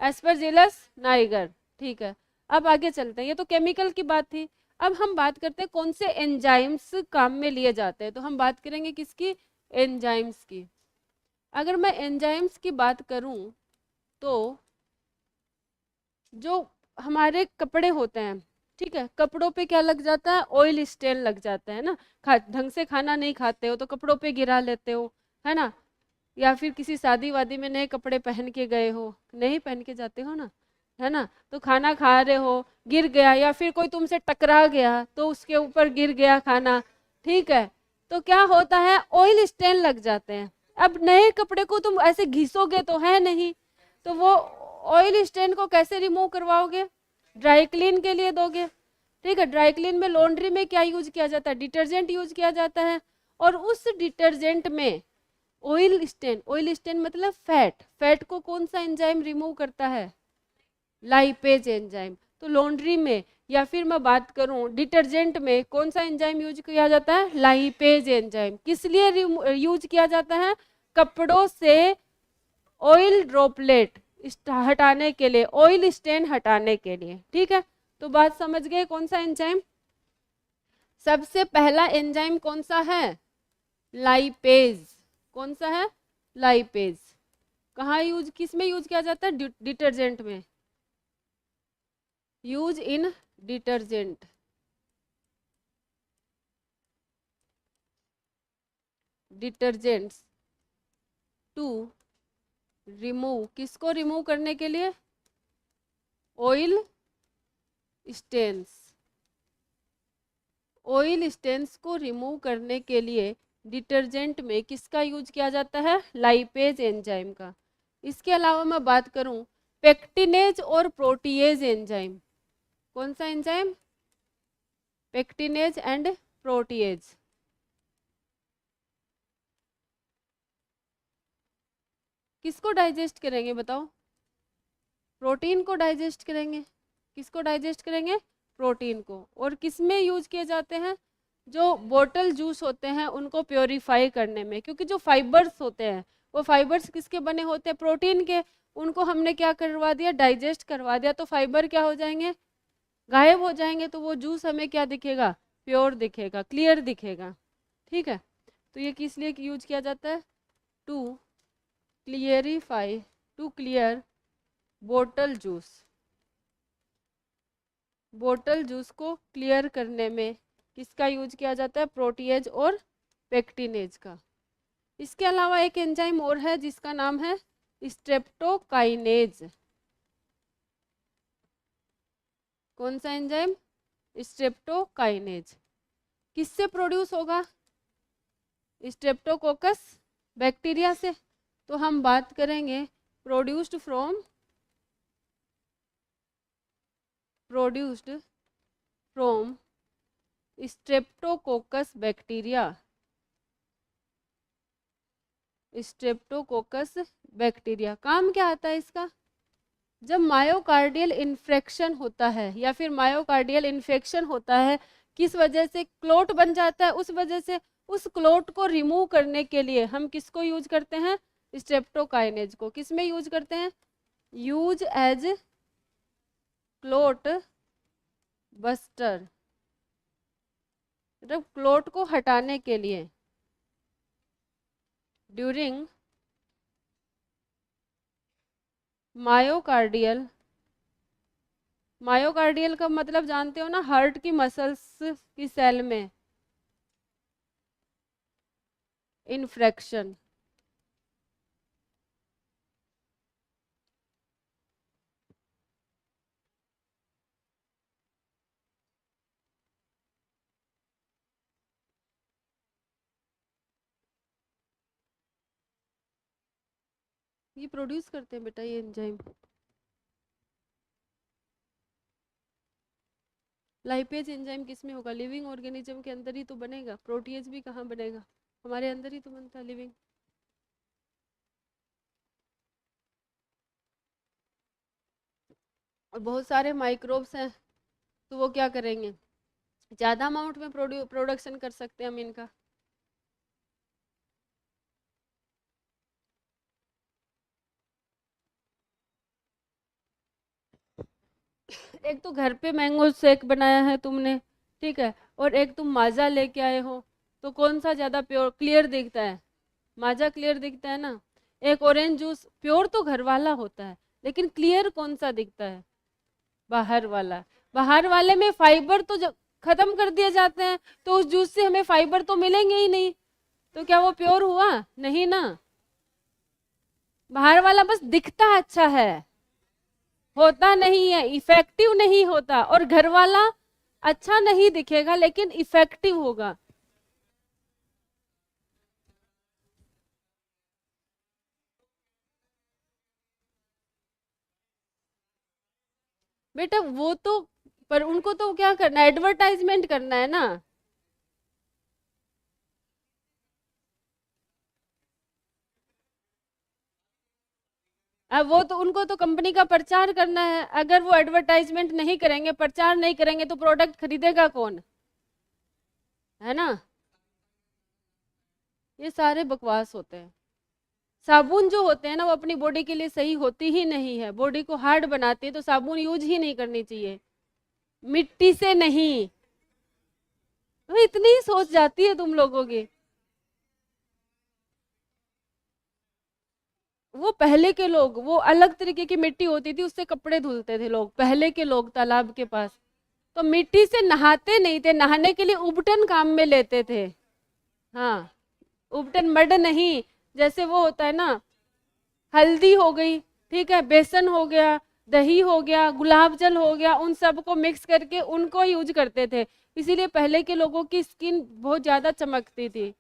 aspergillus Niger. ठीक है, अब आगे चलते हैं, ये तो केमिकल की बात थी। अब हम बात करते हैं कौन से एंजाइम्स काम में लिए जाते हैं, तो हम बात करेंगे किसकी? एंजाइम्स की। अगर मैं एंजाइम्स की बात करूं तो जो हमारे कपड़े होते हैं, ठीक है, कपड़ों पे क्या लग जाता है? ऑयल स्टेन लग जाता है ना। ढंग से खाना नहीं खाते हो तो कपड़ों पे गिरा लेते हो, है ना। या फिर किसी शादी वादी में नए कपड़े पहन के गए हो, नहीं पहन के जाते हो ना, है ना, तो खाना खा रहे हो, गिर गया, या फिर कोई तुमसे टकरा गया तो उसके ऊपर गिर गया खाना, ठीक है, तो क्या होता है? ऑयल स्टेन लग जाते हैं। अब नए कपड़े को तुम ऐसे घिसोगे तो है नहीं, तो वो ऑयल स्टेन को कैसे रिमूव करवाओगे? ड्राई क्लीन के लिए दोगे, ठीक है। ड्राई क्लीन में, लॉन्ड्री में क्या यूज किया जाता है? डिटर्जेंट यूज किया जाता है। और उस डिटर्जेंट में ऑयल स्टेन, ऑयल स्टेन मतलब फैट, फैट को कौन सा एंजाइम रिमूव करता है? Lipase enzyme. तो लॉन्ड्री में या फिर मैं बात करूं डिटर्जेंट में कौन सा एंजाइम यूज किया जाता है? Lipase enzyme. किस लिए यूज किया जाता है? कपड़ों से ऑयल ड्रॉपलेट हटाने के लिए, ऑयल स्टेन हटाने के लिए, ठीक है। तो बात समझ गए कौन सा एंजाइम? सबसे पहला एंजाइम कौन सा है? लाइपेज। कौन सा है? लाइपेज। कहाँ यूज, किस में यूज किया जाता है? डिटर्जेंट में। Use in detergent, detergents to remove, किसको रिमूव करने के लिए? Oil stains. ऑयल स्टेन्स को रिमूव करने के लिए डिटर्जेंट में किसका यूज किया जाता है? लाइपेज एंजाइम का। इसके अलावा मैं बात करूं पेक्टिनेज और प्रोटीएज एंजाइम। कौन सा एंजाइम? Pectinase and protease. किसको डाइजेस्ट करेंगे बताओ? प्रोटीन को डाइजेस्ट करेंगे। किसको डाइजेस्ट करेंगे? प्रोटीन को। और किस में यूज किए जाते हैं? जो बोतल जूस होते हैं उनको प्योरीफाई करने में, क्योंकि जो फाइबर्स होते हैं वो फाइबर्स किसके बने होते हैं? प्रोटीन के। उनको हमने क्या करवा दिया? डाइजेस्ट करवा दिया, तो फाइबर क्या हो जाएंगे? गायब हो जाएंगे, तो वो जूस हमें क्या दिखेगा? प्योर दिखेगा, क्लियर दिखेगा। ठीक है, तो ये किस लिए यूज किया जाता है? टू क्लियरिफाई, टू क्लियर बोतल जूस। बोतल जूस को क्लियर करने में किसका यूज किया जाता है? प्रोटीएज और पेक्टिनेज का। इसके अलावा एक एंजाइम और है जिसका नाम है स्ट्रेप्टोकाइनेज। कौन सा एंजाइम? स्ट्रेप्टोकाइनेज। किससे प्रोड्यूस होगा? स्ट्रेप्टोकोकस बैक्टीरिया से। तो हम बात करेंगे produced from Streptococcus bacteria. Streptococcus bacteria काम क्या आता है इसका? जब मायोकार्डियल इन्फेक्शन होता है या फिर मायोकार्डियल इन्फेक्शन होता है, किस वजह से क्लोट बन जाता है, उस वजह से उस क्लोट को रिमूव करने के लिए हम किसको यूज करते हैं? स्ट्रेप्टोकाइनेज को। किस में यूज करते हैं? यूज एज क्लोट बस्टर, मतलब क्लोट को हटाने के लिए। ड्यूरिंग मायोकार्डियल, मायोकार्डियल का मतलब जानते हो ना, हार्ट की मसल्स की सेल में इन्फ्रेक्शन। ये प्रोड्यूस करते हैं बेटा ये एंजाइम। लाइपेज एंजाइम किस में होगा? लिविंग ऑर्गेनिज्म के अंदर ही तो बनेगा। प्रोटीएज भी कहाँ बनेगा? हमारे अंदर ही तो बनता है लिविंग। और बहुत सारे माइक्रोब्स हैं, तो वो क्या करेंगे? ज़्यादा अमाउंट में प्रोडक्शन कर सकते हैं हम इनका। एक तो घर पे मैंगो शेक बनाया है तुमने, ठीक है, और एक तुम माजा लेके आए हो, तो कौन सा ज़्यादा प्योर क्लियर दिखता है? माजा क्लियर दिखता है ना। एक ऑरेंज जूस प्योर तो घर वाला होता है, लेकिन क्लियर कौन सा दिखता है? बाहर वाला। बाहर वाले में फाइबर तो खत्म कर दिए जाते हैं, तो उस जूस से हमें फाइबर तो मिलेंगे ही नहीं, तो क्या वो प्योर हुआ? नहीं ना। बाहर वाला बस दिखता अच्छा है, होता नहीं है, इफेक्टिव नहीं होता। और घर वाला अच्छा नहीं दिखेगा लेकिन इफेक्टिव होगा। बेटा वो तो, पर उनको तो क्या करना है? एडवर्टाइजमेंट करना है ना। अब वो तो उनको तो कंपनी का प्रचार करना है। अगर वो एडवर्टाइजमेंट नहीं करेंगे, प्रचार नहीं करेंगे, तो प्रोडक्ट खरीदेगा कौन? है ना। ये सारे बकवास होते हैं। साबुन जो होते हैं ना, वो अपनी बॉडी के लिए सही होती ही नहीं है, बॉडी को हार्ड बनाती है, तो साबुन यूज ही नहीं करनी चाहिए। मिट्टी से नहीं। तो इतनी ही सोच जाती है तुम लोगों की। वो पहले के लोग, वो अलग तरीके की मिट्टी होती थी, उससे कपड़े धुलते थे लोग, पहले के लोग तालाब के पास। तो मिट्टी से नहाते नहीं थे, नहाने के लिए उबटन काम में लेते थे। हाँ, उबटन मड नहीं, जैसे वो होता है ना, हल्दी हो गई, ठीक है, बेसन हो गया, दही हो गया, गुलाब जल हो गया, उन सब को मिक्स करके उनको यूज करते थे। इसीलिए पहले के लोगों की स्किन बहुत ज्यादा चमकती थी।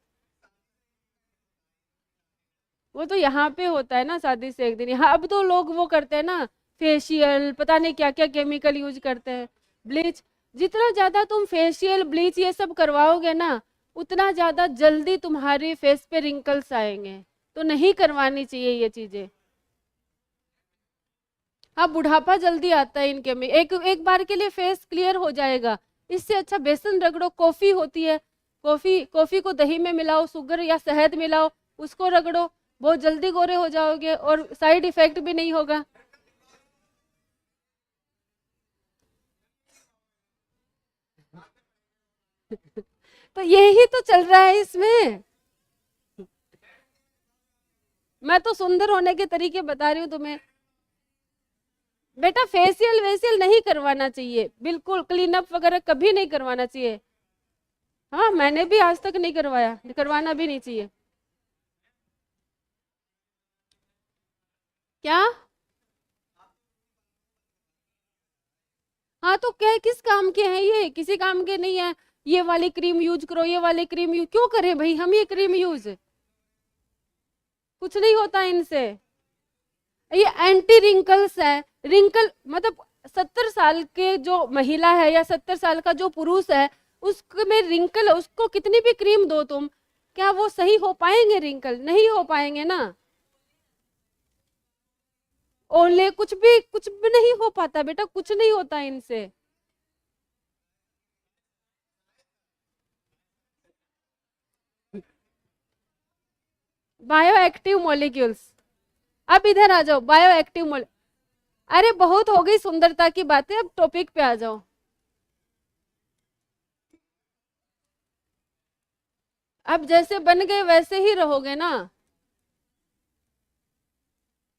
वो तो यहाँ पे होता है ना शादी से एक दिन। यहाँ अब तो लोग वो करते हैं ना, फेशियल, पता नहीं क्या क्या केमिकल यूज करते हैं, ब्लीच। जितना ज्यादा तुम फेशियल ब्लीच ये सब करवाओगे ना, उतना ज्यादा जल्दी तुम्हारे फेस पे रिंकल्स आएंगे। तो नहीं करवानी चाहिए ये चीजें। हाँ, बुढ़ापा जल्दी आता है इनके में, एक एक बार के लिए फेस क्लियर हो जाएगा। इससे अच्छा बेसन रगड़ो, कॉफी होती है, कॉफी, कॉफी को दही में मिलाओ, शुगर या शहद मिलाओ, उसको रगड़ो, बहुत जल्दी गोरे हो जाओगे और साइड इफेक्ट भी नहीं होगा। तो यही तो चल रहा है इसमें। मैं तो सुंदर होने के तरीके बता रही हूँ तुम्हें। बेटा फेशियल वेशियल नहीं करवाना चाहिए, बिल्कुल क्लीन अप वगैरह कभी नहीं करवाना चाहिए। हाँ मैंने भी आज तक नहीं करवाया, करवाना भी नहीं चाहिए। क्या? हाँ तो क्या किस काम के हैं ये? किसी काम के नहीं है। ये वाली क्रीम यूज करो, ये वाली क्रीम यूज क्यों करें भाई हम ये क्रीम यूज? कुछ नहीं होता इनसे। ये एंटी रिंकल्स है। रिंकल मतलब 70 साल के जो महिला है या 70 साल का जो पुरुष है उसमें रिंकल, उसको कितनी भी क्रीम दो तुम, क्या वो सही हो पाएंगे? रिंकल नहीं हो पाएंगे ना। ओले कुछ भी नहीं हो पाता बेटा, कुछ नहीं होता इनसे। Bio active molecules. अब इधर आ जाओ, बायो एक्टिव मोल। अरे बहुत हो गई सुंदरता की बातें, अब टॉपिक पे आ जाओ। अब जैसे बन गए वैसे ही रहोगे ना,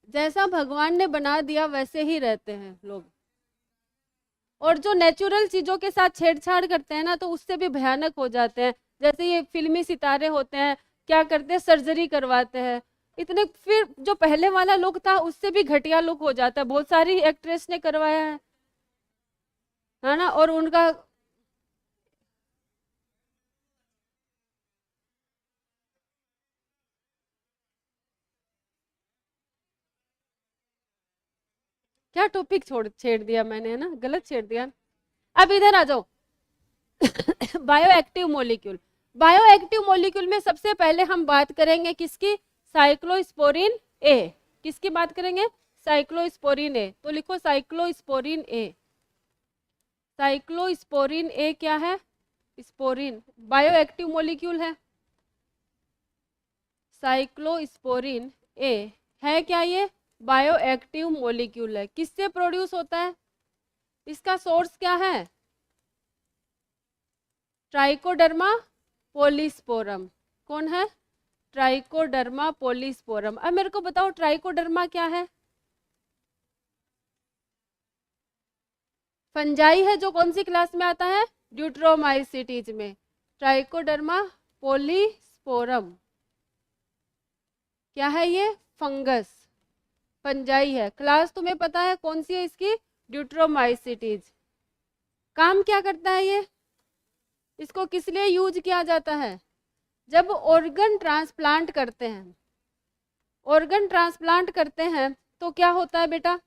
जैसा भगवान ने बना दिया वैसे ही रहते हैं लोग। और जो नेचुरल चीजों के साथ छेड़छाड़ करते हैं ना तो उससे भी भयानक हो जाते हैं। जैसे ये फिल्मी सितारे होते हैं, क्या करते हैं, सर्जरी करवाते हैं इतने, फिर जो पहले वाला लुक था उससे भी घटिया लुक हो जाता है। बहुत सारी एक्ट्रेस ने करवाया है ना, और उनका क्या टॉपिक छोड़ छेड़ दिया मैंने, है ना, गलत छेड़ दिया। अब इधर आ जाओ। Bio active molecule. Bio active molecule में सबसे पहले हम बात करेंगे किसकी? साइक्लोस्पोरिन ए। किसकी बात करेंगे? साइक्लोस्पोरिन ए। तो लिखो साइक्लोस्पोरिन ए। साइक्लोस्पोरिन ए क्या है? स्पोरिन बायो एक्टिव मॉलिक्यूल है। साइक्लोस्पोरिन ए है क्या? ये बायो एक्टिव मॉलिक्यूल है। किससे प्रोड्यूस होता है? इसका सोर्स क्या है? Trichoderma polysporum. कौन है? Trichoderma polysporum. अब मेरे को बताओ ट्राइकोडर्मा क्या है? फंजाई है जो कौन सी क्लास में आता है? ड्यूट्रोमाइसिटीज में। ट्राइकोडर्मा पोलिस्पोरम क्या है? ये फंगस, फंजाई है। क्लास तुम्हें पता है कौन सी है इसकी? ड्यूट्रोमाइसिटीज। काम क्या करता है ये? इसको किस लिए यूज किया जाता है? जब ऑर्गन ट्रांसप्लांट करते हैं, ऑर्गन ट्रांसप्लांट करते हैं तो क्या होता है बेटा?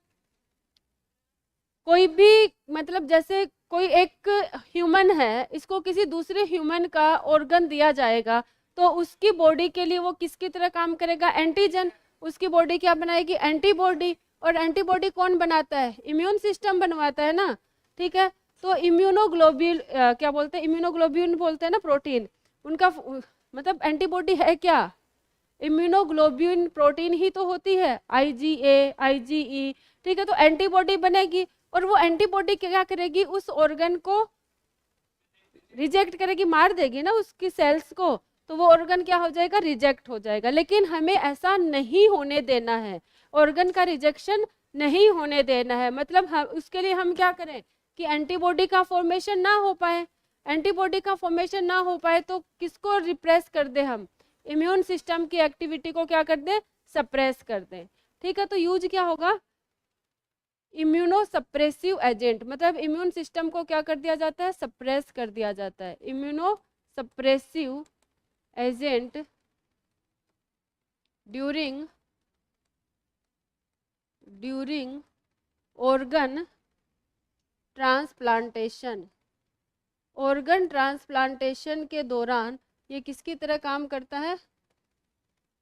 कोई भी मतलब जैसे कोई एक ह्यूमन है, इसको किसी दूसरे ह्यूमन का ऑर्गन दिया जाएगा तो उसकी बॉडी के लिए वो किसकी तरह काम करेगा? एंटीजन। उसकी बॉडी क्या बनाएगी? एंटीबॉडी। और एंटीबॉडी कौन बनाता है? इम्यून सिस्टम बनवाता है ना, ठीक है। तो इम्यूनोग्लोब्यूल क्या बोलते हैं? इम्यूनोग्लोब्यूल बोलते हैं ना, प्रोटीन। उनका मतलब एंटीबॉडी है क्या? इम्यूनोग्लोब्यूल प्रोटीन ही तो होती है, आईजीए आईजीई, ठीक है। तो एंटीबॉडी बनेगी और वो एंटीबॉडी क्या करेगी? उस ऑर्गन को रिजेक्ट करेगी, मार देगी ना उसकी सेल्स को, तो वो ऑर्गन क्या हो जाएगा? रिजेक्ट हो जाएगा। लेकिन हमें ऐसा नहीं होने देना है, ऑर्गन का रिजेक्शन नहीं होने देना है। मतलब हम उसके लिए हम क्या करें कि एंटीबॉडी का फॉर्मेशन ना हो पाए। एंटीबॉडी का फॉर्मेशन ना हो पाए तो किसको रिप्रेस कर दे? हम इम्यून सिस्टम की एक्टिविटी को क्या कर दें? सप्रेस कर दें, ठीक है। तो यूज क्या होगा? Immuno suppressive agent. मतलब इम्यून सिस्टम को क्या कर दिया जाता है? सप्रेस कर दिया जाता है। Immuno suppressive agent during organ transplantation. Organ transplantation के दौरान ये किसकी तरह काम करता है?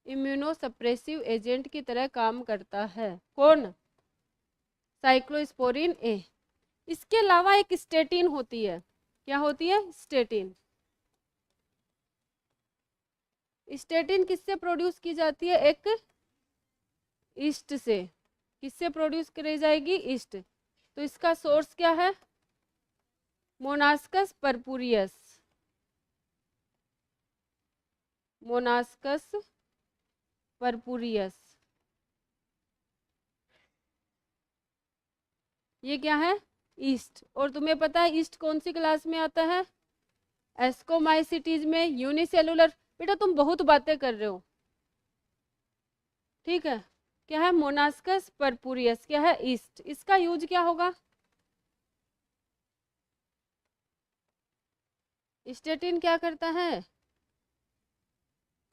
इम्यूनो सप्रेसिव एजेंट की तरह काम करता है। कौन? साइक्लोस्पोरिन ए। इसके अलावा एक स्टेटिन होती है। क्या होती है? स्टेटिन। स्टेटिन किससे प्रोड्यूस की जाती है? एक ईस्ट से। किससे प्रोड्यूस करी जाएगी? ईस्ट। तो इसका सोर्स क्या है? मोनास्कस परपुरियस। मोनास्कस परपुरियस, ये क्या है? ईस्ट। और तुम्हें पता है ईस्ट कौन सी क्लास में आता है? एस्कोमाइसिटीज में, यूनिसेलुलर। बेटा तुम बहुत बातें कर रहे हो, ठीक है। क्या है? मोनास्कस परपुरियस क्या है? ईस्ट। इसका यूज क्या होगा? स्टेटिन क्या करता है?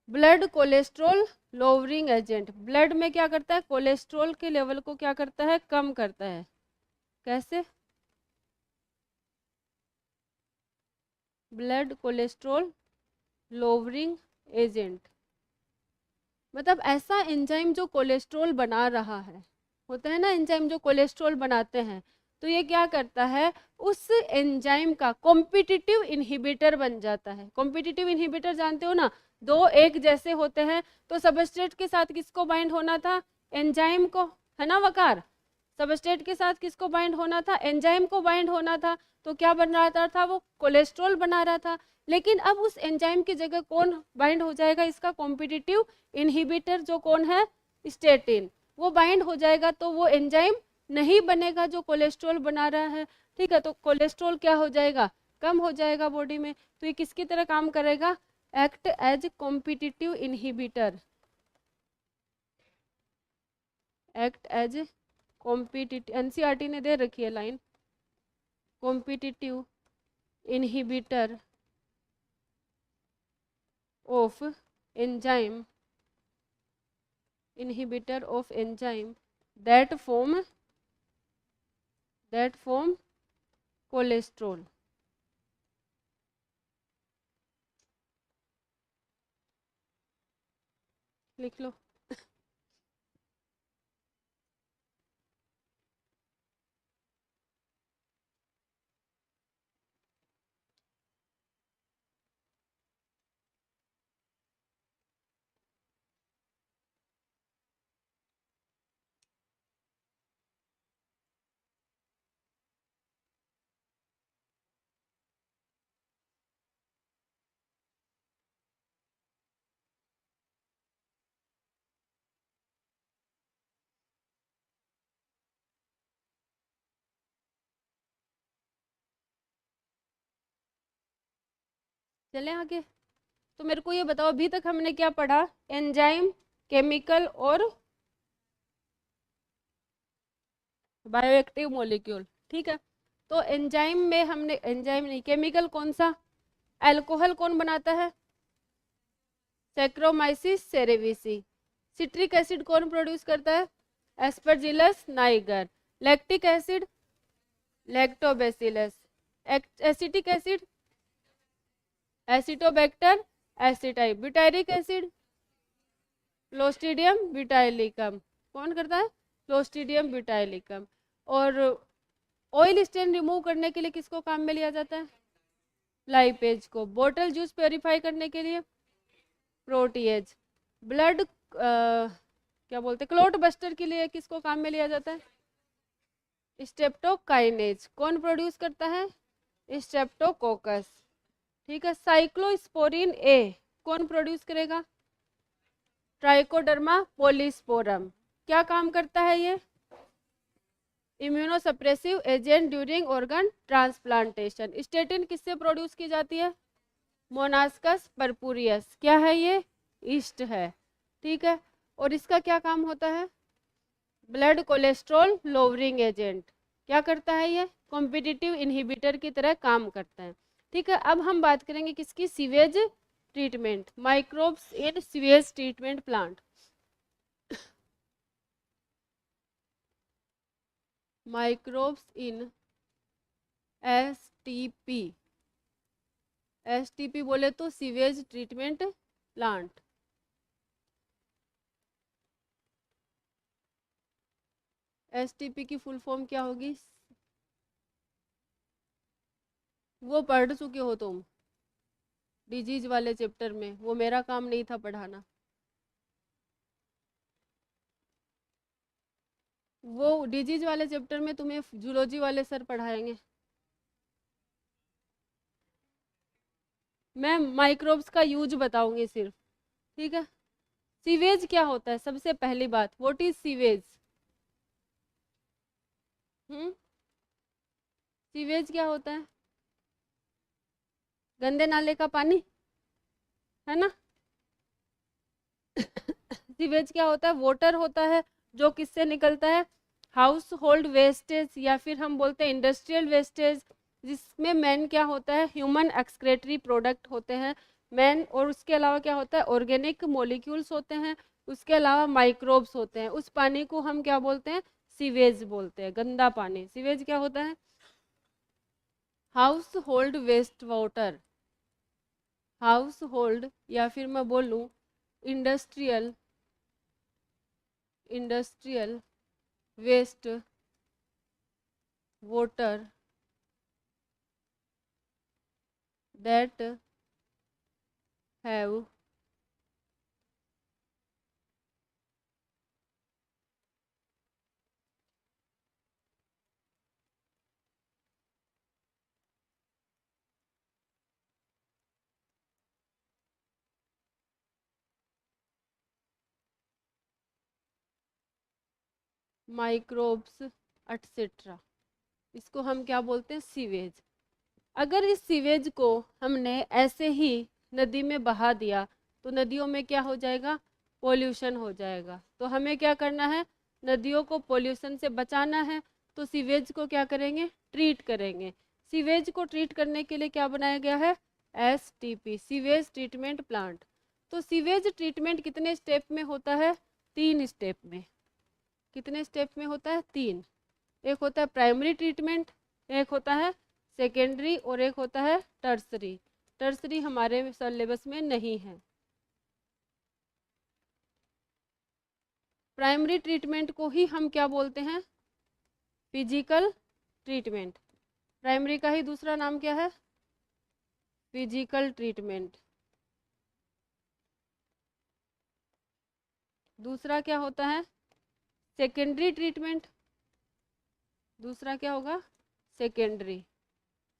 Blood cholesterol lowering agent. Blood में क्या करता है? कोलेस्ट्रॉल के लेवल को क्या करता है? कम करता है। कैसे? ब्लड कोलेस्ट्रॉल लोअरिंग एजेंट, मतलब ऐसा एंजाइम जो कोलेस्ट्रॉल बना रहा है, होता है ना एंजाइम जो कोलेस्ट्रॉल बनाते हैं, तो ये क्या करता है? उस एंजाइम का कॉम्पिटिटिव इनहिबिटर बन जाता है। कॉम्पिटिटिव इनहिबिटर जानते हो ना, दो एक जैसे होते हैं, तो सबस्ट्रेट के साथ किसको बाइंड होना था? एंजाइम को, है ना वकार? सबस्ट्रेट के साथ किसको बाइंड होना था? एंजाइम को बाइंड होना था। तो क्या बन रहा था? वो कोलेस्ट्रॉल बना रहा था। लेकिन अब उस एंजाइम की जगह कौन बाइंड हो जाएगा? इसका कॉम्पिटिटिव इनहिबिटर, जो कौन है? स्टेटिन। वो बाइंड हो जाएगा तो वो एंजाइम नहीं बनेगा जो कोलेस्ट्रॉल बना रहा है, ठीक है। तो कोलेस्ट्रॉल क्या हो जाएगा? कम हो जाएगा बॉडी में। तो ये किसकी तरह काम करेगा? Act as competitive inhibitor, act as competitive, NCERT ने दे रखी है line, competitive inhibitor of enzyme, inhibitor of enzyme that form cholesterol। लिख लो। चले आगे। तो मेरे को ये बताओ अभी तक हमने क्या पढ़ा? एंजाइम, केमिकल और बायोएक्टिव मॉलिक्यूल, ठीक है। तो एंजाइम में हमने, एंजाइम नहीं, केमिकल कौन सा? अल्कोहल कौन बनाता है? Saccharomyces cerevisiae. सिट्रिक एसिड कौन प्रोड्यूस करता है? Aspergillus niger. Lactic acid, lactobacillus. Acetic acid, acetobacter aceti. Butyric acid, clostridium butylicum. कौन करता है? Clostridium butylicum. और ऑयल स्टेन रिमूव करने के लिए किसको काम में लिया जाता है? लाइपेज को। बोटल जूस प्योरीफाई करने के लिए प्रोटीएज। ब्लड क्या बोलते हैं, क्लोट बस्टर के लिए किसको काम में लिया जाता है? स्ट्रेप्टोकाइनेज। कौन प्रोड्यूस करता है? स्ट्रेप्टोकोकस, ठीक है। साइक्लोस्पोरिन ए कौन प्रोड्यूस करेगा? Trichoderma polysporum. क्या काम करता है ये? Immunosuppressive agent during organ transplantation. Statin किससे प्रोड्यूस की जाती है? मोनास्कस परपुरियस। क्या है ये? ईस्ट है, ठीक है। और इसका क्या काम होता है? Blood cholesterol lowering agent. क्या करता है ये? कॉम्पिटिटिव इनहिबिटर की तरह काम करता है, ठीक है। अब हम बात करेंगे किसकी? Sewage treatment, microbes in sewage treatment plant. Microbes in STP, STP बोले तो सीवेज ट्रीटमेंट प्लांट। एसटीपी की फुल फॉर्म क्या होगी? वो पढ़ चुके हो तुम डिजीज वाले चैप्टर में, वो मेरा काम नहीं था पढ़ाना। वो डिजीज वाले चैप्टर में तुम्हें जूलॉजी वाले सर पढ़ाएंगे। मैं माइक्रोब्स का यूज बताऊंगी सिर्फ, ठीक है। सीवेज क्या होता है, सबसे पहली बात, व्हाट इज सीवेज? सीवेज क्या होता है? गंदे नाले का पानी, है ना। सीवेज क्या होता है? वाटर होता है जो किससे निकलता है? हाउस होल्ड वेस्टेज, या फिर हम बोलते हैं इंडस्ट्रियल वेस्टेज, जिसमें मेन क्या होता है? ह्यूमन एक्सक्रेटरी प्रोडक्ट होते हैं मेन, और उसके अलावा क्या होता है? ऑर्गेनिक मॉलिक्यूल्स होते हैं, उसके अलावा माइक्रोब्स होते हैं। उस पानी को हम क्या बोलते हैं? सीवेज बोलते हैं, गंदा पानी। सीवेज क्या होता है? House hold waste water, house hold, या फिर मैं बोलूँ industrial, industrial waste water that have microbes etcetera, इसको हम क्या बोलते हैं? सीवेज। अगर इस सीवेज को हमने ऐसे ही नदी में बहा दिया तो नदियों में क्या हो जाएगा? पोल्यूशन हो जाएगा। तो हमें क्या करना है? नदियों को पोल्यूशन से बचाना है, तो सीवेज को क्या करेंगे? ट्रीट करेंगे। सीवेज को ट्रीट करने के लिए क्या बनाया गया है? STP, sewage treatment plant. तो सीवेज ट्रीटमेंट कितने स्टेप में होता है? 3 स्टेप में। कितने स्टेप में होता है? 3। एक होता है प्राइमरी ट्रीटमेंट, एक होता है सेकेंडरी, और एक होता है टर्सरी। टर्सरी हमारे सिलेबस में नहीं है। प्राइमरी ट्रीटमेंट को ही हम क्या बोलते हैं? Physical treatment. प्राइमरी का ही दूसरा नाम क्या है? Physical treatment. दूसरा क्या होता है? Secondary treatment. दूसरा क्या होगा? सेकेंडरी।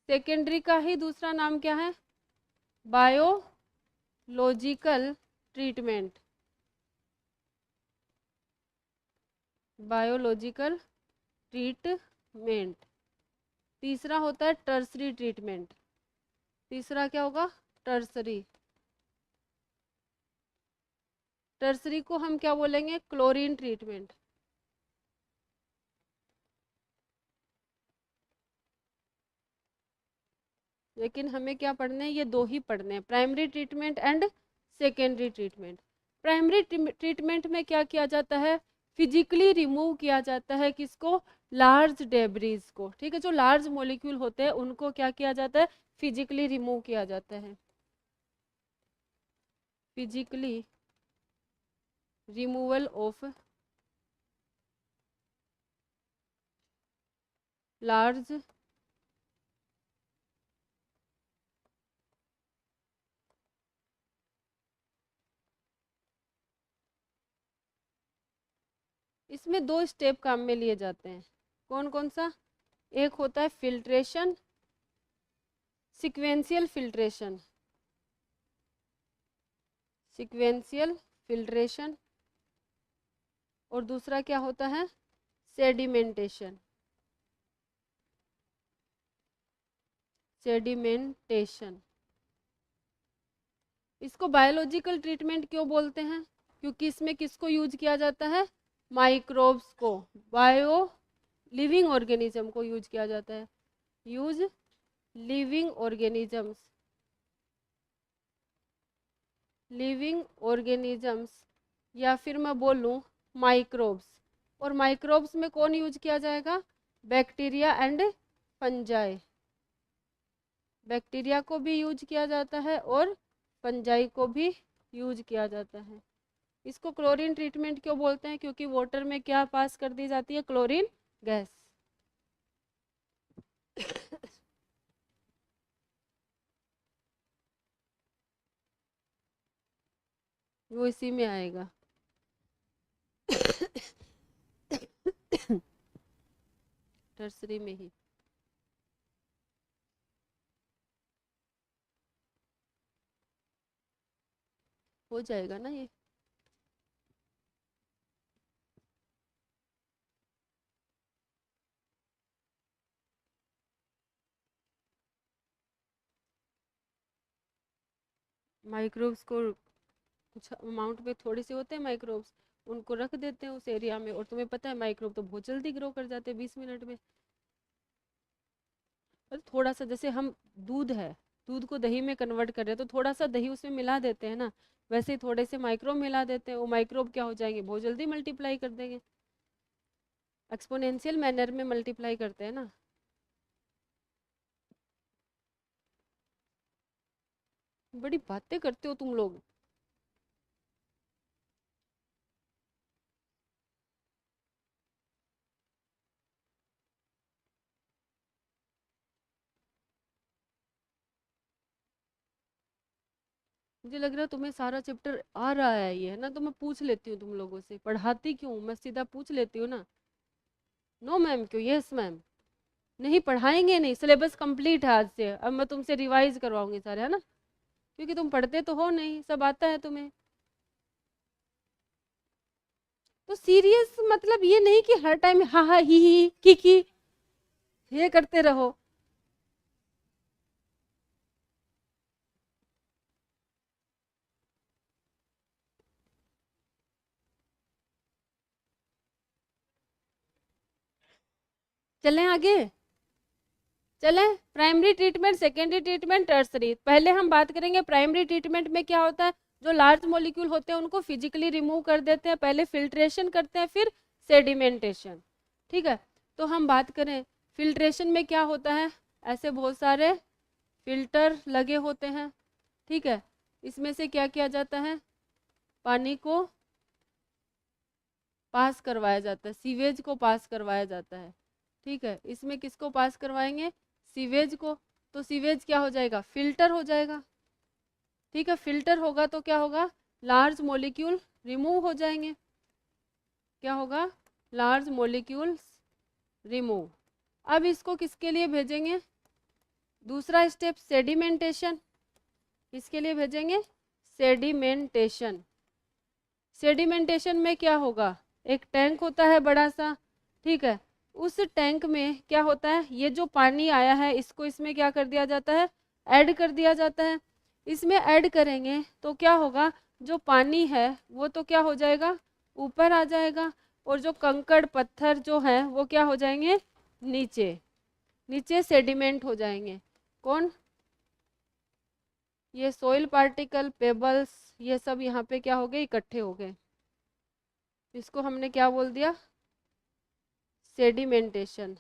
सेकेंडरी का ही दूसरा नाम क्या है? Biological treatment. Biological treatment. तीसरा होता है टर्सरी ट्रीटमेंट। तीसरा क्या होगा? टर्सरी। टर्सरी को हम क्या बोलेंगे? Chlorine treatment. लेकिन हमें क्या पढ़ने हैं? ये दो ही पढ़ने हैं, primary treatment and secondary treatment. Primary treatment में क्या किया जाता है? फिजिकली रिमूव किया जाता है किसको? लार्ज डेब्रीज को। ठीक है, जो लार्ज मॉलिक्यूल होते हैं उनको क्या किया जाता है? फिजिकली रिमूव किया जाता है। फिजिकली रिमूवल ऑफ लार्ज इसमें 2 स्टेप काम में लिए जाते हैं। कौन कौन सा? एक होता है filtration, sequential filtration, sequential filtration, और दूसरा क्या होता है? Sedimentation, sedimentation. इसको बायोलॉजिकल ट्रीटमेंट क्यों बोलते हैं? क्योंकि इसमें किसको यूज किया जाता है? माइक्रोब्स को, बायो लिविंग ऑर्गेनिज्म को यूज किया जाता है। Use living organisms, living organisms, या फिर मैं बोलूँ माइक्रोब्स। और माइक्रोब्स में कौन यूज किया जाएगा? Bacteria and fungi. बैक्टीरिया को भी यूज किया जाता है और फंजाई को भी यूज किया जाता है। इसको क्लोरीन ट्रीटमेंट क्यों बोलते हैं? क्योंकि वाटर में क्या पास कर दी जाती है? Chlorine gas. वो इसी में आएगा। टर्सरी में ही। हो जाएगा ना ये। माइक्रोब्स को कुछ अमाउंट में थोड़े से होते हैं माइक्रोब्स, उनको रख देते हैं उस एरिया में, और तुम्हें पता है माइक्रोब तो बहुत जल्दी ग्रो कर जाते हैं 20 मिनट में। और थोड़ा सा जैसे हम दूध है, दूध को दही में कन्वर्ट कर रहे हैं तो थोड़ा सा दही उसमें मिला देते हैं ना, वैसे ही थोड़े से माइक्रोब मिला देते हैं, वो माइक्रोब क्या हो जाएंगे, बहुत जल्दी मल्टीप्लाई कर देंगे, एक्सपोनेंशियल मैनर में मल्टीप्लाई करते हैं ना। बड़ी बातें करते हो तुम लोग। मुझे लग रहा है तुम्हें सारा चैप्टर आ रहा है, ये है ना, तो मैं पूछ लेती हूँ तुम लोगों से, पढ़ाती क्यों, मैं सीधा पूछ लेती हूँ ना। नो मैम क्यों, यस मैम। नहीं पढ़ाएंगे नहीं, सिलेबस कंप्लीट है आज से, अब मैं तुमसे रिवाइज करवाऊंगी सारे, है ना, क्योंकि तुम पढ़ते तो हो नहीं, सब आता है तुम्हें। तो सीरियस मतलब ये नहीं कि हर टाइम हा हा ही की ये करते रहो। चलें आगे, चलें primary treatment, secondary treatment, tertiary. पहले हम बात करेंगे प्राइमरी ट्रीटमेंट में क्या होता है, जो लार्ज मॉलिक्यूल होते हैं उनको फिजिकली रिमूव कर देते हैं, पहले फिल्ट्रेशन करते हैं फिर सेडिमेंटेशन। ठीक है, तो हम बात करें फिल्ट्रेशन में क्या होता है, ऐसे बहुत सारे फिल्टर लगे होते हैं। ठीक है, इसमें से क्या किया जाता है, पानी को पास करवाया जाता है, सीवेज को पास करवाया जाता है। ठीक है, इसमें किसको पास करवाएंगे, सीवेज को, तो सीवेज क्या हो जाएगा, फिल्टर हो जाएगा। ठीक है, फिल्टर होगा तो क्या होगा, लार्ज मॉलिक्यूल रिमूव हो जाएंगे। क्या होगा, लार्ज मॉलिक्यूल्स रिमूव। अब इसको किसके लिए भेजेंगे, दूसरा स्टेप सेडिमेंटेशन, किसके लिए भेजेंगे, सेडिमेंटेशन। सेडिमेंटेशन में क्या होगा, एक टैंक होता है बड़ा सा, ठीक है, उस टैंक में क्या होता है, ये जो पानी आया है इसको इसमें क्या कर दिया जाता है, ऐड कर दिया जाता है। इसमें ऐड करेंगे तो क्या होगा, जो पानी है वो तो क्या हो जाएगा, ऊपर आ जाएगा, और जो कंकड़ पत्थर जो है वो क्या हो जाएंगे, नीचे, नीचे सेडिमेंट हो जाएंगे। कौन, ये सोइल पार्टिकल, पेबल्स, ये सब यहाँ पे क्या हो गए, इकट्ठे हो गए, इसको हमने क्या बोल दिया, सेडिमेंटेशन।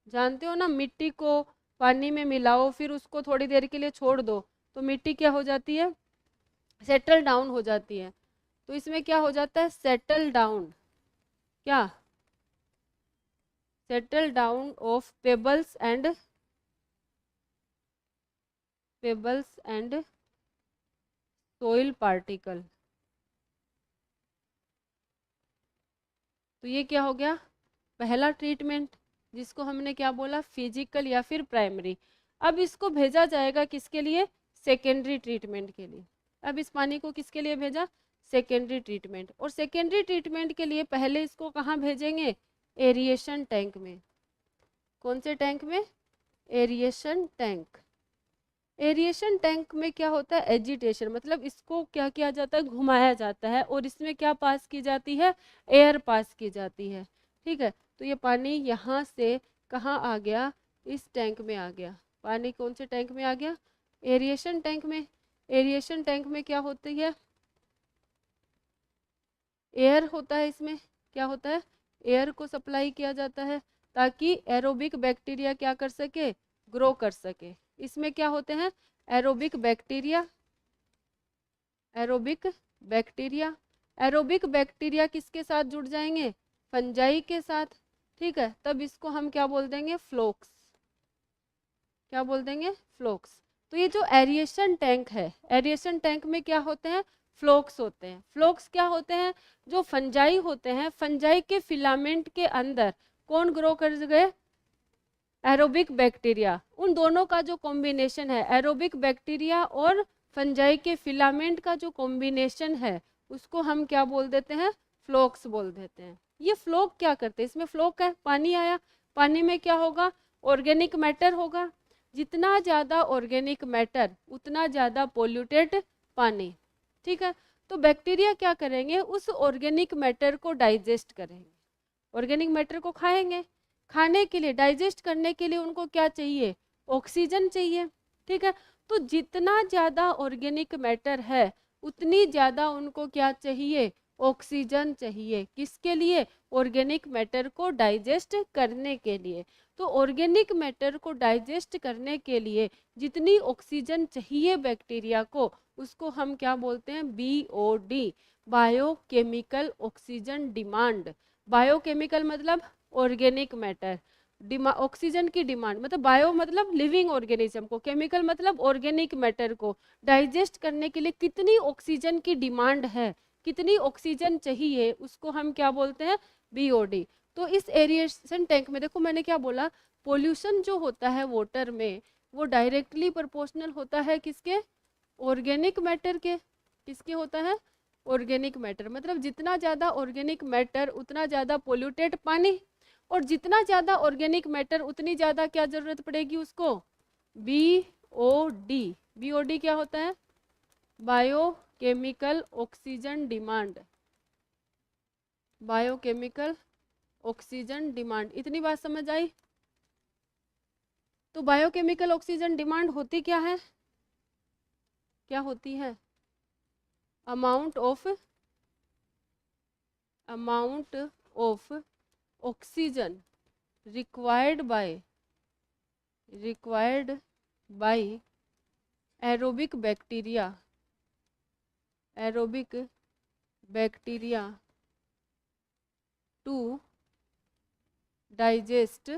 जानते हो ना, मिट्टी को पानी में मिलाओ फिर उसको थोड़ी देर के लिए छोड़ दो तो मिट्टी क्या हो जाती है, सेटल डाउन हो जाती है। तो इसमें क्या हो जाता है, सेटल डाउन, क्या, settle down of pebbles and soil particle. तो ये क्या हो गया, पहला ट्रीटमेंट, जिसको हमने क्या बोला, फिजिकल या फिर प्राइमरी। अब इसको भेजा जाएगा किसके लिए, सेकेंडरी ट्रीटमेंट के लिए। अब इस पानी को किसके लिए भेजा, सेकेंडरी ट्रीटमेंट। और सेकेंडरी ट्रीटमेंट के लिए पहले इसको कहाँ भेजेंगे, एरिएशन टैंक में। कौन से टैंक में, एरिएशन टैंक। एरिएशन टैंक में क्या होता है, एजिटेशन, मतलब इसको क्या किया जाता है, घुमाया जाता है, और इसमें क्या पास की जाती है, एयर पास की जाती है। ठीक है, तो ये पानी यहाँ से कहाँ आ गया, इस टैंक में आ गया, पानी कौन से टैंक में आ गया, एरिएशन टैंक में। एरिएशन टैंक में क्या होती है, एयर होता है, इसमें क्या होता है, एयर को सप्लाई किया जाता है ताकि एरोबिक बैक्टीरिया क्या कर सके, ग्रो कर सके। इसमें क्या होते हैं, aerobic bacteria, aerobic bacteria, aerobic bacteria किसके साथ जुड़ जाएंगे, फंजाई के साथ। ठीक है, तब इसको हम क्या बोल देंगे, फ्लोक्स, क्या बोल देंगे, फ्लोक्स। तो ये जो एरिएशन टैंक है, एरिएशन टैंक में क्या होते हैं, फ्लोक्स होते हैं। फ्लोक्स क्या होते हैं, जो फंजाई होते हैं, फंजाई के फिलामेंट के अंदर कौन ग्रो कर गए, एरोबिक बैक्टीरिया। उन दोनों का जो कॉम्बिनेशन है, एरोबिक बैक्टीरिया और फंजाई के फिलामेंट का जो कॉम्बिनेशन है उसको हम क्या बोल देते हैं, फ्लोक्स बोल देते हैं। ये फ्लोक क्या करते हैं, इसमें फ्लोक है, पानी आया, पानी में क्या होगा, ऑर्गेनिक मैटर होगा, जितना ज़्यादा ऑर्गेनिक मैटर उतना ज़्यादा पोल्यूटेड पानी, ठीक है। तो बैक्टीरिया क्या करेंगे, उस ऑर्गेनिक मैटर को डाइजेस्ट करेंगे, ऑर्गेनिक मैटर को खाएंगे, खाने के लिए, डाइजेस्ट करने के लिए उनको क्या चाहिए, ऑक्सीजन चाहिए, ठीक है। तो जितना ज़्यादा ऑर्गेनिक मैटर है उतनी ज़्यादा उनको क्या चाहिए, ऑक्सीजन चाहिए, किसके लिए, ऑर्गेनिक मैटर को डाइजेस्ट करने के लिए। तो ऑर्गेनिक मैटर को डाइजेस्ट करने के लिए जितनी ऑक्सीजन चाहिए बैक्टीरिया को, उसको हम क्या बोलते हैं, BOD, biochemical oxygen demand. Biochemical मतलब ऑर्गेनिक मैटर, ऑक्सीजन की डिमांड मतलब बायो मतलब लिविंग ऑर्गेनिज्म को, केमिकल मतलब ऑर्गेनिक मैटर को डाइजेस्ट करने के लिए कितनी ऑक्सीजन की डिमांड है, कितनी ऑक्सीजन चाहिए, उसको हम क्या बोलते हैं, BOD। तो इस एरिएशन टैंक में देखो मैंने क्या बोला, पोल्यूशन जो होता है वाटर में वो डायरेक्टली प्रोपोर्शनल होता है किसके, ऑर्गेनिक मैटर के, किसके होता है, ऑर्गेनिक मैटर, मतलब जितना ज़्यादा ऑर्गेनिक मैटर उतना ज़्यादा पोल्यूटेड पानी, और जितना ज़्यादा ऑर्गेनिक मैटर उतनी ज़्यादा क्या ज़रूरत पड़ेगी उसको, BOD। BOD क्या होता है, biochemical oxygen demand, biochemical oxygen demand. इतनी बात समझ आई। तो बायोकेमिकल ऑक्सीजन डिमांड होती क्या है, क्या होती है, amount of oxygen required by aerobic bacteria to digest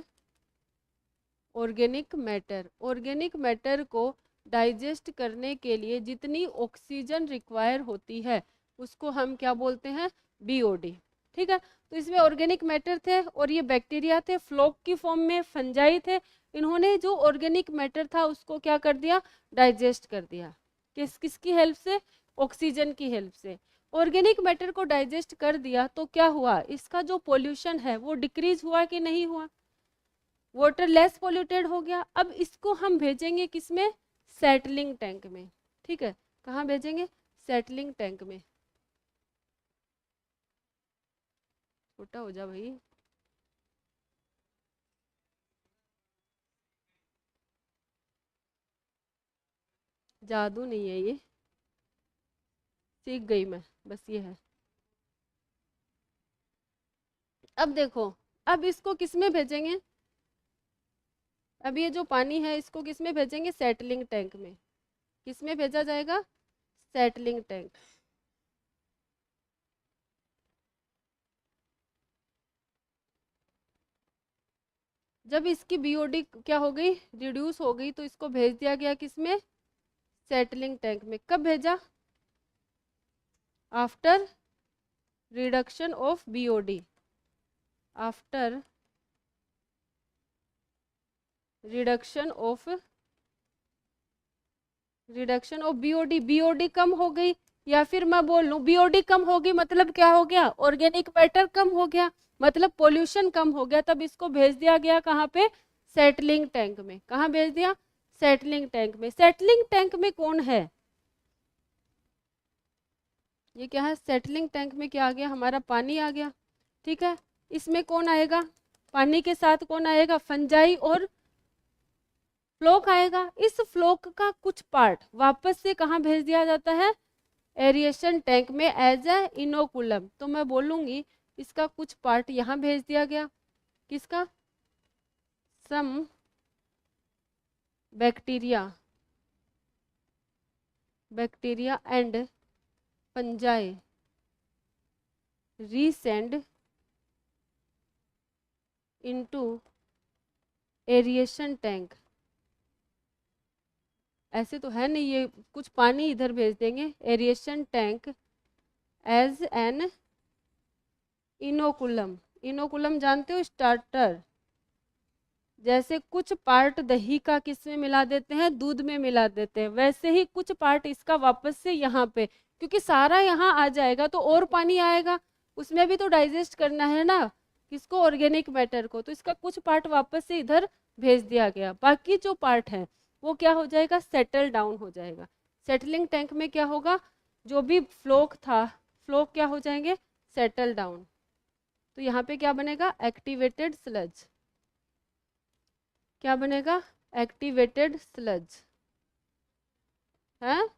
organic matter को डाइजेस्ट करने के लिए जितनी ऑक्सीजन रिक्वायर होती है उसको हम क्या बोलते हैं, BOD, ठीक है। तो इसमें ऑर्गेनिक मैटर थे और ये बैक्टीरिया थे, फ्लोक की फॉर्म में फंजाई थे, इन्होंने जो ऑर्गेनिक मैटर था उसको क्या कर दिया, डाइजेस्ट कर दिया, किसकी हेल्प से, ऑक्सीजन की हेल्प से। ऑर्गेनिक मैटर को डाइजेस्ट कर दिया तो क्या हुआ, इसका जो पोल्यूशन है वो डिक्रीज हुआ कि नहीं हुआ, वाटर लेस पोल्यूटेड हो गया। अब इसको हम भेजेंगे किसमें, सेटलिंग टैंक में, ठीक है। कहाँ भेजेंगे, सेटलिंग टैंक में। छोटा हो जा भाई, जादू नहीं है ये, सीख गई मैं, बस ये है। अब देखो, अब इसको किसमें भेजेंगे, अब ये जो पानी है इसको किसमें भेजेंगे, सेटलिंग टैंक में। किसमें भेजा जाएगा, सेटलिंग टैंक। जब इसकी BOD क्या हो गई, रिड्यूस हो गई, तो इसको भेज दिया गया किसमें, सेटलिंग टैंक में। कब भेजा, after reduction of BOD, after reduction of BOD कम हो गई, या फिर मैं बोल लूँ BOD कम होगी मतलब क्या हो गया, ऑर्गेनिक मैटर कम हो गया, मतलब पोल्यूशन कम हो गया। तब इसको भेज दिया गया कहाँ पे, सेटलिंग टैंक में। कहाँ भेज दिया, सेटलिंग टैंक में। सेटलिंग टैंक में कौन है, ये क्या है, सेटलिंग टैंक में क्या आ गया, हमारा पानी आ गया, ठीक है। इसमें कौन आएगा, पानी के साथ कौन आएगा, फंजाई और फ्लोक आएगा। इस फ्लोक का कुछ पार्ट वापस से कहाँ भेज दिया जाता है, एरिएशन टैंक में एज ए इनोकुलम। तो मैं बोलूँगी इसका कुछ पार्ट यहाँ भेज दिया गया, किसका, some bacteria and fungi resend into aeration tank. ऐसे तो है नहीं, ये कुछ पानी इधर भेज देंगे, aeration tank as an inoculum. Inoculum जानते हो, स्टार्टर, जैसे कुछ पार्ट दही का किस में मिला देते हैं, दूध में मिला देते हैं, वैसे ही कुछ पार्ट इसका वापस से यहाँ पे, क्योंकि सारा यहाँ आ जाएगा तो और पानी आएगा, उसमें भी तो डाइजेस्ट करना है ना किसको, ऑर्गेनिक मैटर को, तो इसका कुछ पार्ट वापस से इधर भेज दिया गया, बाकी जो पार्ट है वो क्या हो जाएगा, सेटल डाउन हो जाएगा। सेटलिंग टैंक में क्या होगा, जो भी फ्लोक था, फ्लोक क्या हो जाएंगे, सेटल डाउन। तो यहाँ पे क्या बनेगा, एक्टिवेटेड स्लज, क्या बनेगा, एक्टिवेटेड स्लज है।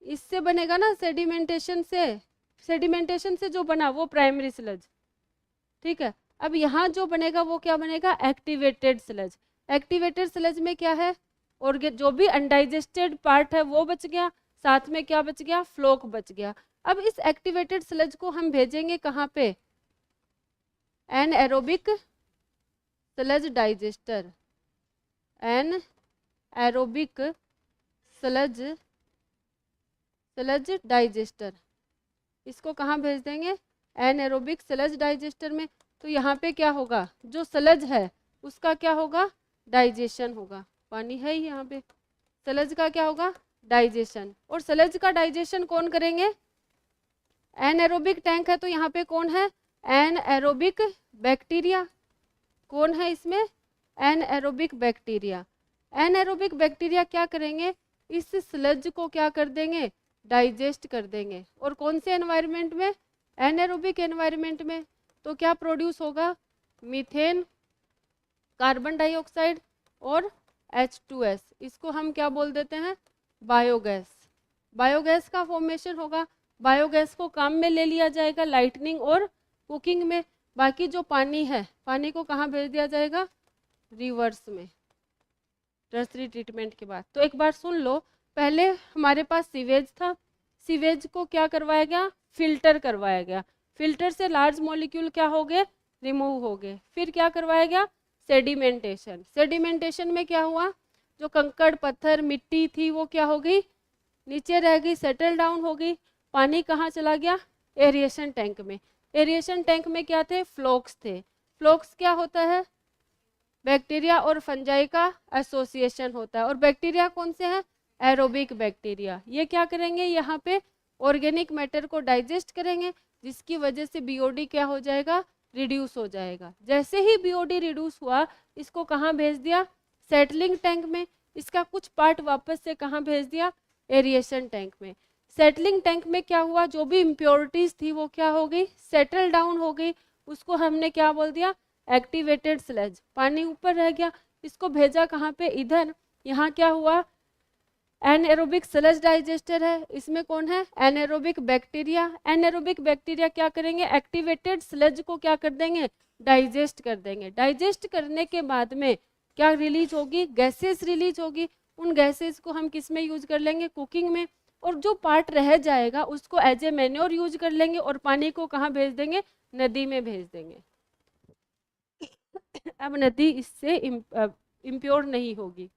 इससे बनेगा ना सेडिमेंटेशन से, सेडिमेंटेशन से जो बना वो प्राइमरी स्लज, ठीक है। अब यहाँ जो बनेगा वो क्या बनेगा, एक्टिवेटेड स्लज। एक्टिवेटेड स्लज में क्या है, और जो भी अनडाइजेस्टेड पार्ट है वो बच गया, साथ में क्या बच गया, फ्लोक बच गया। अब इस एक्टिवेटेड स्लज को हम भेजेंगे कहाँ पे, an aerobic sludge digester, an aerobic sludge sludge digester, इसको कहाँ भेज देंगे, एनएरोबिक स्लज डाइजेस्टर में। तो यहाँ पे क्या होगा, जो स्लज है उसका क्या होगा, डाइजेशन होगा, पानी है ही यहाँ पे, स्लज का क्या होगा, डाइजेशन। और स्लज का डाइजेशन कौन करेंगे, एनएरोबिक टैंक है तो यहाँ पे कौन है, एनएरोबिक बैक्टीरिया, कौन है इसमें, एनएरोबिक बैक्टीरिया। एनएरोबिक बैक्टीरिया क्या करेंगे, इस स्लज को क्या कर देंगे, डाइजेस्ट कर देंगे। और कौन से एनवायरनमेंट में, एनएरोबिक एनवायरनमेंट में। तो क्या प्रोड्यूस होगा, मीथेन, कार्बन डाइऑक्साइड और H2S, इसको हम क्या बोल देते हैं, बायोगैस। बायोगैस का फॉर्मेशन होगा, बायोगैस को काम में ले लिया जाएगा लाइटनिंग और कुकिंग में। बाकी जो पानी है, पानी को कहाँ भेज दिया जाएगा, रिवर्स में, टर्सरी ट्रीटमेंट के बाद। तो एक बार सुन लो, पहले हमारे पास सीवेज था, सीवेज को क्या करवाया गया, फिल्टर करवाया गया, फिल्टर से लार्ज मॉलिक्यूल क्या हो गए, रिमूव हो गए। फिर क्या करवाया गया, सेडिमेंटेशन। सेडिमेंटेशन में क्या हुआ, जो कंकड़ पत्थर मिट्टी थी वो क्या हो गई, नीचे रह गई, सेटल डाउन हो गई। पानी कहाँ चला गया, एरिएशन टैंक में। एरिएशन टैंक में क्या थे, फ्लोक्स थे। फ्लोक्स क्या होता है, बैक्टीरिया और फंजाई का एसोसिएशन होता है। और बैक्टीरिया कौन से हैं, एरोबिक बैक्टीरिया। ये क्या करेंगे, यहाँ पे ऑर्गेनिक मैटर को डाइजेस्ट करेंगे, जिसकी वजह से बीओडी क्या हो जाएगा, रिड्यूस हो जाएगा। जैसे ही बीओडी रिड्यूस हुआ, इसको कहाँ भेज दिया, सेटलिंग टैंक में। इसका कुछ पार्ट वापस से कहाँ भेज दिया, एरिएशन टैंक में। सेटलिंग टैंक में क्या हुआ, जो भी इम्प्योरिटीज थी वो क्या हो गई, सेटल डाउन हो गई। उसको हमने क्या बोल दिया, एक्टिवेटेड स्लज। पानी ऊपर रह गया, इसको भेजा कहाँ पे, इधर। यहाँ क्या हुआ, एनएरोबिक स्लज डाइजेस्टर है, इसमें कौन है, एनएरोबिक बैक्टीरिया। एनएरोबिक बैक्टीरिया क्या करेंगे, एक्टिवेटेड स्लज को क्या कर देंगे, डाइजेस्ट कर देंगे। डाइजेस्ट करने के बाद में क्या रिलीज होगी, गैसेस रिलीज होगी। उन गैसेस को हम किस में यूज कर लेंगे, कुकिंग में। और जो पार्ट रह जाएगा उसको एज ए मैन्योर यूज कर लेंगे, और पानी को कहाँ भेज देंगे, नदी में भेज देंगे। अब नदी इससे इम्प्योर नहीं होगी।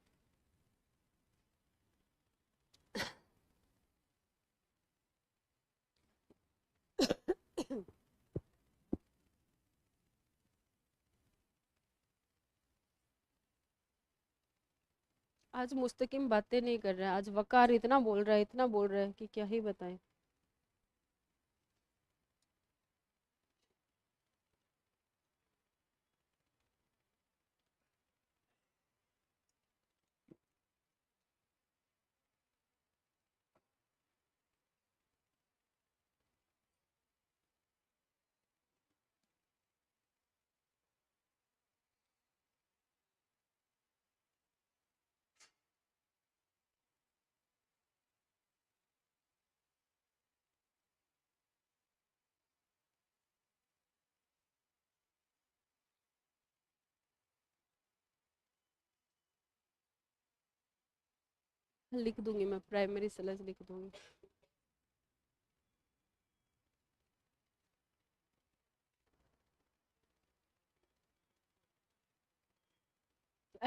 आज मुस्तकिम बातें नहीं कर रहा है, आज वकार इतना बोल रहा है, इतना बोल रहा है कि क्या ही बताएं। लिख दूंगी मैं, प्राइमरी सलज लिख दूंगी।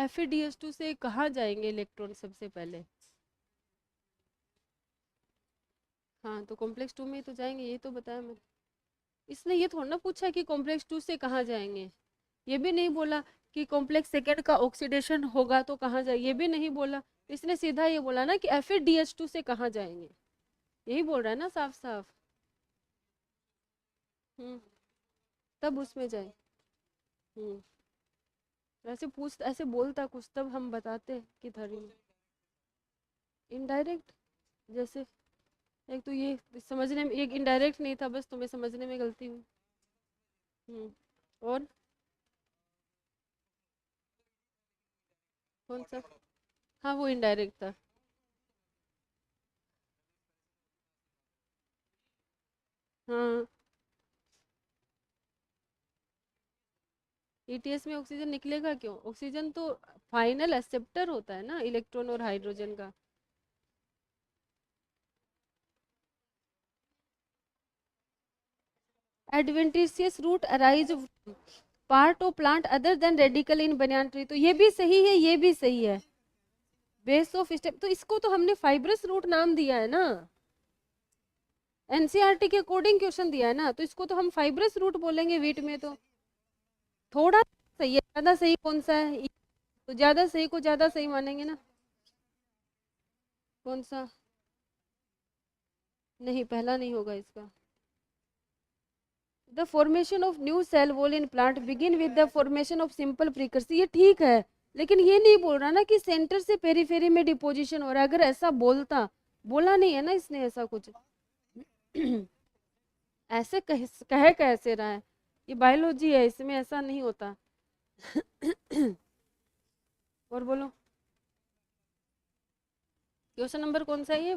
Fe2 से कहाँ जाएंगे इलेक्ट्रॉन सबसे पहले, हाँ तो कॉम्प्लेक्स 2 में ही तो जाएंगे, ये तो बताया मैंने। इसने ये थोड़ा ना पूछा कि कॉम्प्लेक्स 2 से कहाँ जाएंगे, ये भी नहीं बोला कि कॉम्प्लेक्स सेकेंड का ऑक्सीडेशन होगा तो कहाँ जाए, ये भी नहीं बोला। इसने सीधा ये बोला ना कि Fe2 से कहाँ जाएंगे, यही बोल रहा है ना साफ साफ। हम्म, तब उसमें जाए। हम्म, ऐसे पूछ, ऐसे बोलता कुछ तब हम बताते कि धरी में इनडायरेक्ट। जैसे एक तो ये समझने में, एक इनडायरेक्ट नहीं था, बस तुम्हें समझने में गलती हुई। और कौन सा? हाँ वो इनडायरेक्ट था। हाँ, ईटीएस में ऑक्सीजन निकलेगा क्यों? ऑक्सीजन तो फाइनल एक्सेप्टर होता है ना इलेक्ट्रॉन और हाइड्रोजन का। Adventitious root arise part of plant other than radicle in banyan tree, तो ये भी सही है, ये भी सही है। बेस ऑफ स्टेम, तो इसको तो हमने फाइब्रस रूट नाम दिया है ना, एनसीईआरटी के अकॉर्डिंग क्वेश्चन दिया है ना, तो इसको तो हम फाइब्रस रूट बोलेंगे वीट में। तो थोड़ा सही है, ज्यादा सही कौन सा है? तो ज्यादा सही को ज्यादा सही मानेंगे ना। कौन सा? नहीं, पहला नहीं होगा इसका। The formation of new cell wall in plant begin with the formation of simple precursor, ये ठीक है, लेकिन ये नहीं बोल रहा ना कि सेंटर से पेरीफेरी में डिपोजिशन हो रहा है। अगर ऐसा बोलता, बोला नहीं है ना इसने ऐसा कुछ। ऐसे कह कैसे रहा है? ये बायोलॉजी है, इसमें ऐसा नहीं होता। और बोलो, क्वेश्चन नंबर कौन सा है ये?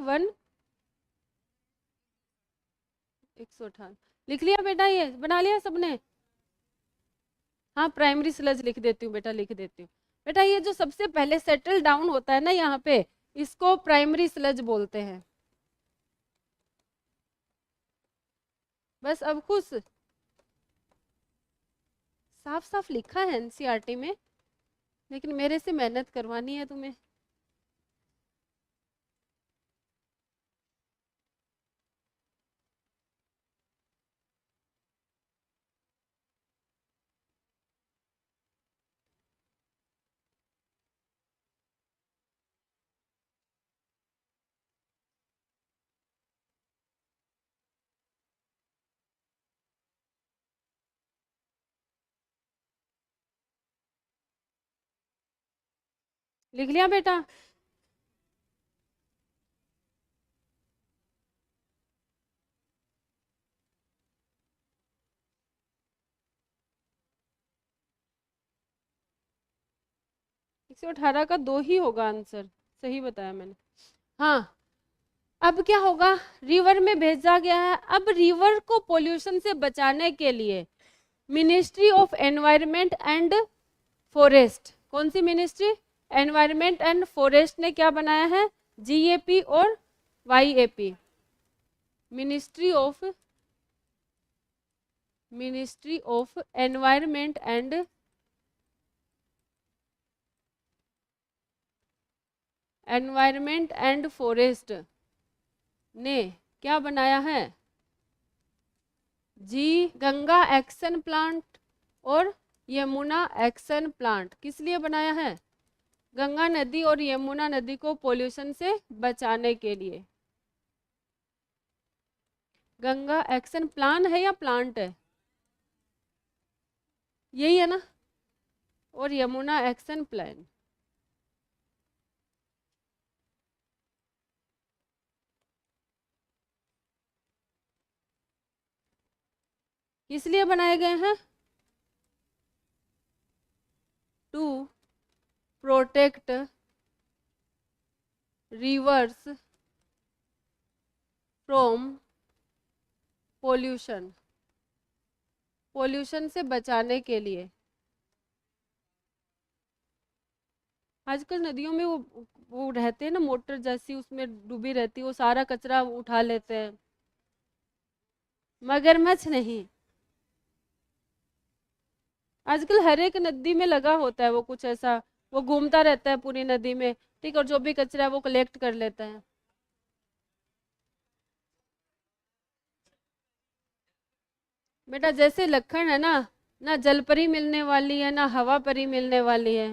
118 लिख लिया बेटा? ये बना लिया सबने? हाँ, प्राइमरी स्लज लिख देती हूँ बेटा, लिख देती हूँ बेटा। ये जो सबसे पहले सेटल डाउन होता है ना यहाँ पे, इसको प्राइमरी स्लज बोलते हैं। बस अब खुश, साफ साफ लिखा है एनसीईआरटी में, लेकिन मेरे से मेहनत करवानी है तुम्हें। लिख लिया बेटा? एक सौ अठारह का 2 ही होगा आंसर, सही बताया मैंने। हाँ, अब क्या होगा? रिवर में भेजा गया है। अब रिवर को पोल्यूशन से बचाने के लिए ministry of environment and forest, कौन सी मिनिस्ट्री? एनवायरमेंट एंड फॉरेस्ट ने क्या बनाया है? जीएपी और YAP, ministry of environment and forest ने क्या बनाया है? जी, गंगा एक्शन प्लांट और यमुना एक्शन प्लांट। किस लिए बनाया है? गंगा नदी और यमुना नदी को पोल्यूशन से बचाने के लिए। गंगा एक्शन प्लान है या प्लांट है? यही है ना। और यमुना एक्शन प्लान, किस लिए बनाए गए हैं? To protect rivers from pollution, pollution से बचाने के लिए। आजकल नदियों में वो रहते हैं ना मोटर जैसी, उसमें डूबी रहती है, वो सारा कचरा उठा लेते हैं। मगरमच्छ नहीं, आजकल हर एक नदी में लगा होता है वो कुछ ऐसा, वो घूमता रहता है पूरी नदी में, ठीक, और जो भी कचरा है वो कलेक्ट कर लेता है। बेटा जैसे लक्षण है ना, ना जल परी मिलने वाली है ना हवा परी मिलने वाली है,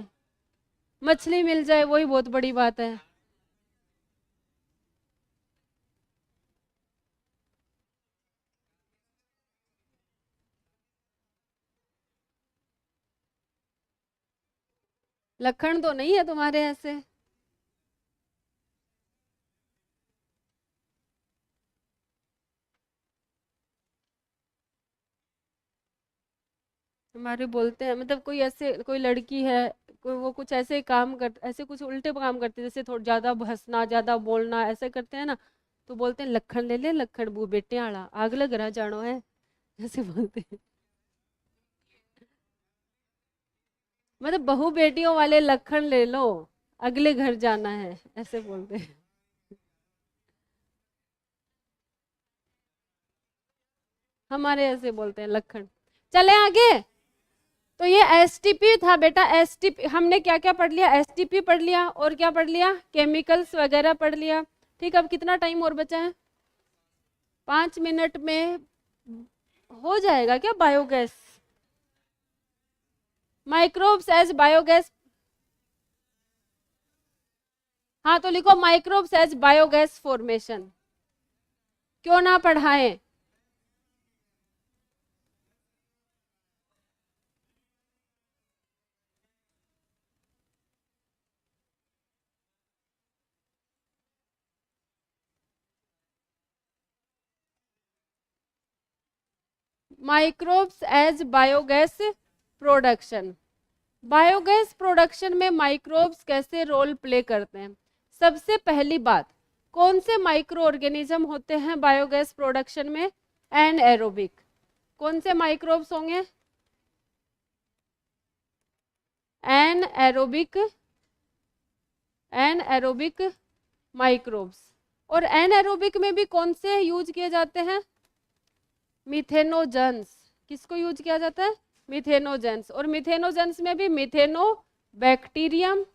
मछली मिल जाए वही बहुत बड़ी बात है। लक्षण तो नहीं है तुम्हारे ऐसे। हमारे बोलते हैं मतलब कोई ऐसे कोई लड़की है, कोई वो कुछ ऐसे काम कर, ऐसे कुछ उल्टे काम करते जैसे थोड़ा ज्यादा हंसना ज्यादा बोलना ऐसे करते हैं ना, तो बोलते हैं लखन ले ले लखन बू बेटे आड़ा आग लग रहा जानो है, ऐसे बोलते हैं। मतलब बहू बेटियों वाले लखन ले लो, अगले घर जाना है, ऐसे बोलते हैं। हमारे ऐसे बोलते हैं लखन। चले आगे। तो ये एसटीपी था बेटा, एसटीपी हमने क्या क्या पढ़ लिया, एसटीपी पढ़ लिया और क्या पढ़ लिया, केमिकल्स वगैरह पढ़ लिया। ठीक, अब कितना टाइम और बचा है? 5 मिनट में हो जाएगा क्या बायोगैस? Microbes as biogas. हाँ तो लिखो माइक्रोब्स एज बायोगैस फॉर्मेशन। क्यों ना पढ़ाएं? Microbes as biogas production. Biogas production में माइक्रोब्स कैसे रोल प्ले करते हैं? सबसे पहली बात, कौन से माइक्रो ऑर्गेनिज्म होते हैं बायोगैस प्रोडक्शन में? एनएरोबिक। कौन से माइक्रोब्स होंगे? Anaerobic, anaerobic microbes. और एनएरोबिक में भी कौन से यूज किए जाते हैं? मिथेनोजेंस। किसको यूज किया जाता है? मिथेनोजेंस। और मिथेनोजेंस में भी मिथेनो बैक्टीरियम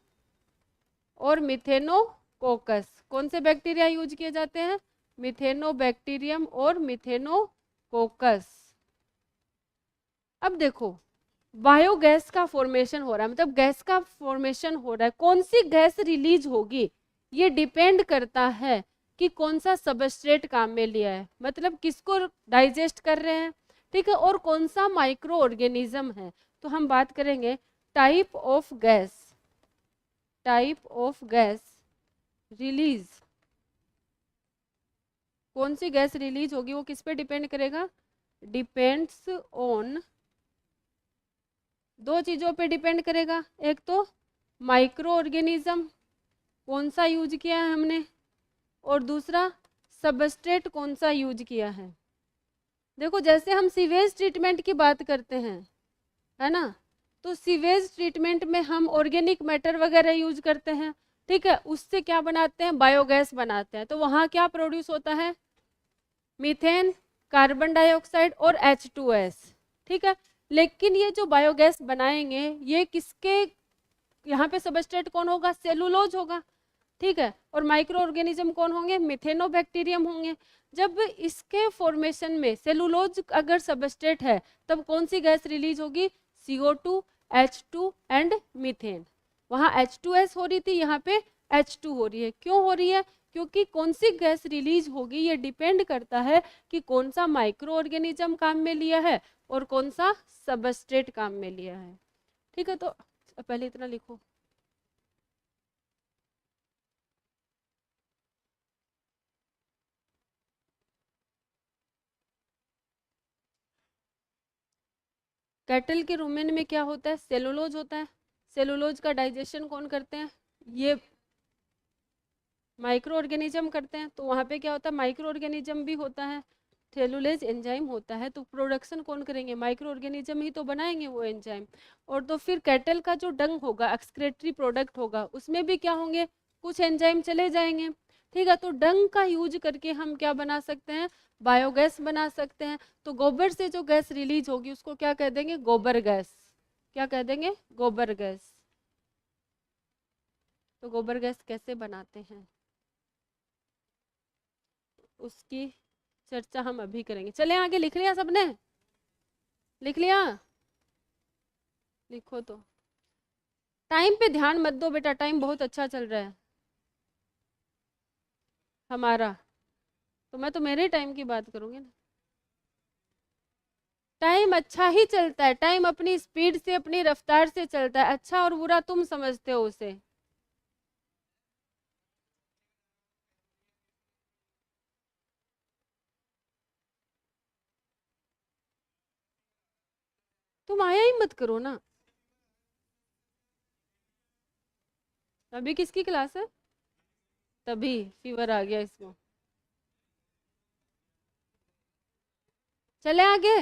और मिथेनोकोकस। कौन से बैक्टीरिया यूज किए जाते हैं? मिथेनोबैक्टीरियम और मिथेनोकोकस। अब देखो, बायोगैस का फॉर्मेशन हो रहा है, मतलब गैस का फॉर्मेशन हो रहा है, कौन सी गैस रिलीज होगी ये डिपेंड करता है कि कौन सा सबस्ट्रेट काम में लिया है, मतलब किसको डाइजेस्ट कर रहे हैं। ठीक है, और कौन सा माइक्रो ऑर्गेनिज्म है। तो हम बात करेंगे type of gas, type of gas release. कौन सी गैस रिलीज होगी वो किस पे डिपेंड करेगा? डिपेंड्स ऑन दो चीजों पे डिपेंड करेगा, एक तो माइक्रो ऑर्गेनिज्म कौन सा यूज किया है हमने, और दूसरा सबस्ट्रेट कौन सा यूज किया है। देखो जैसे हम सीवेज ट्रीटमेंट की बात करते हैं, है ना, तो सीवेज ट्रीटमेंट में हम ऑर्गेनिक मैटर वगैरह यूज करते हैं। ठीक है, उससे क्या बनाते हैं? बायोगैस बनाते हैं। तो वहां क्या प्रोड्यूस होता है? मीथेन, कार्बन डाइऑक्साइड और H2S। ठीक है, लेकिन ये जो बायोगैस बनाएंगे ये किसके, यहाँ पे सबस्ट्रेट कौन होगा? सेलुलोज होगा। ठीक है, और माइक्रो ऑर्गेनिज्म कौन होंगे? मिथेनोबैक्टीरियम होंगे। जब इसके फॉर्मेशन में सेलुलोज अगर सबस्ट्रेट है तब कौन सी गैस रिलीज होगी? CO2, H2 and methane. वहां H2S हो रही थी, यहाँ पे H2 हो रही है। क्यों हो रही है? क्योंकि कौन सी गैस रिलीज होगी ये डिपेंड करता है कि कौन सा माइक्रो ऑर्गेनिज्म काम में लिया है और कौन सा सबस्ट्रेट काम में लिया है। ठीक है, तो पहले इतना लिखो। कैटल के रुमेन में क्या होता है? सेलुलोज होता है। सेलुलोज का डाइजेशन कौन करते हैं? ये माइक्रो ऑर्गेनिज्म करते हैं। तो वहाँ पे क्या होता है? माइक्रो ऑर्गेनिज्म भी होता है, सेलुलेज एंजाइम होता है। तो प्रोडक्शन कौन करेंगे? माइक्रो ऑर्गेनिज्म ही तो बनाएंगे वो एंजाइम। और तो फिर कैटल का जो डंग होगा, एक्सक्रेटरी प्रोडक्ट होगा, उसमें भी क्या होंगे? कुछ एंजाइम चले जाएंगे। ठीक है, तो डंग का यूज करके हम क्या बना सकते हैं? बायोगैस बना सकते हैं। तो गोबर से जो गैस रिलीज होगी उसको क्या कह देंगे? गोबर गैस। क्या कह देंगे? गोबर गैस। तो गोबर गैस कैसे बनाते हैं उसकी चर्चा हम अभी करेंगे। चले आगे, लिख लिया सबने? लिख लिया? लिखो तो। टाइम पे ध्यान मत दो बेटा, टाइम बहुत अच्छा चल रहा है हमारा, तो मैं तो मेरे टाइम की बात करूंगी ना। टाइम अच्छा ही चलता है, टाइम अपनी स्पीड से अपनी रफ्तार से चलता है, अच्छा और बुरा तुम समझते हो उसे। तुम आया ही मत करो ना। अभी किसकी क्लास है? तभी फीवर आ गया इसको। चले आगे।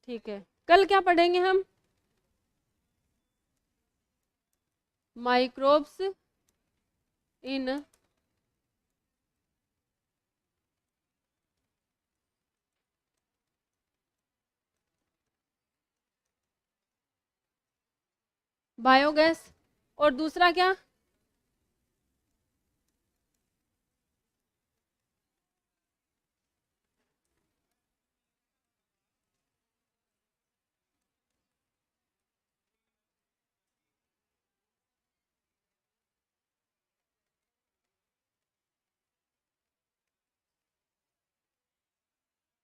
ठीक है, कल क्या पढ़ेंगे हम? माइक्रोब्स इन बायोगैस, और दूसरा क्या?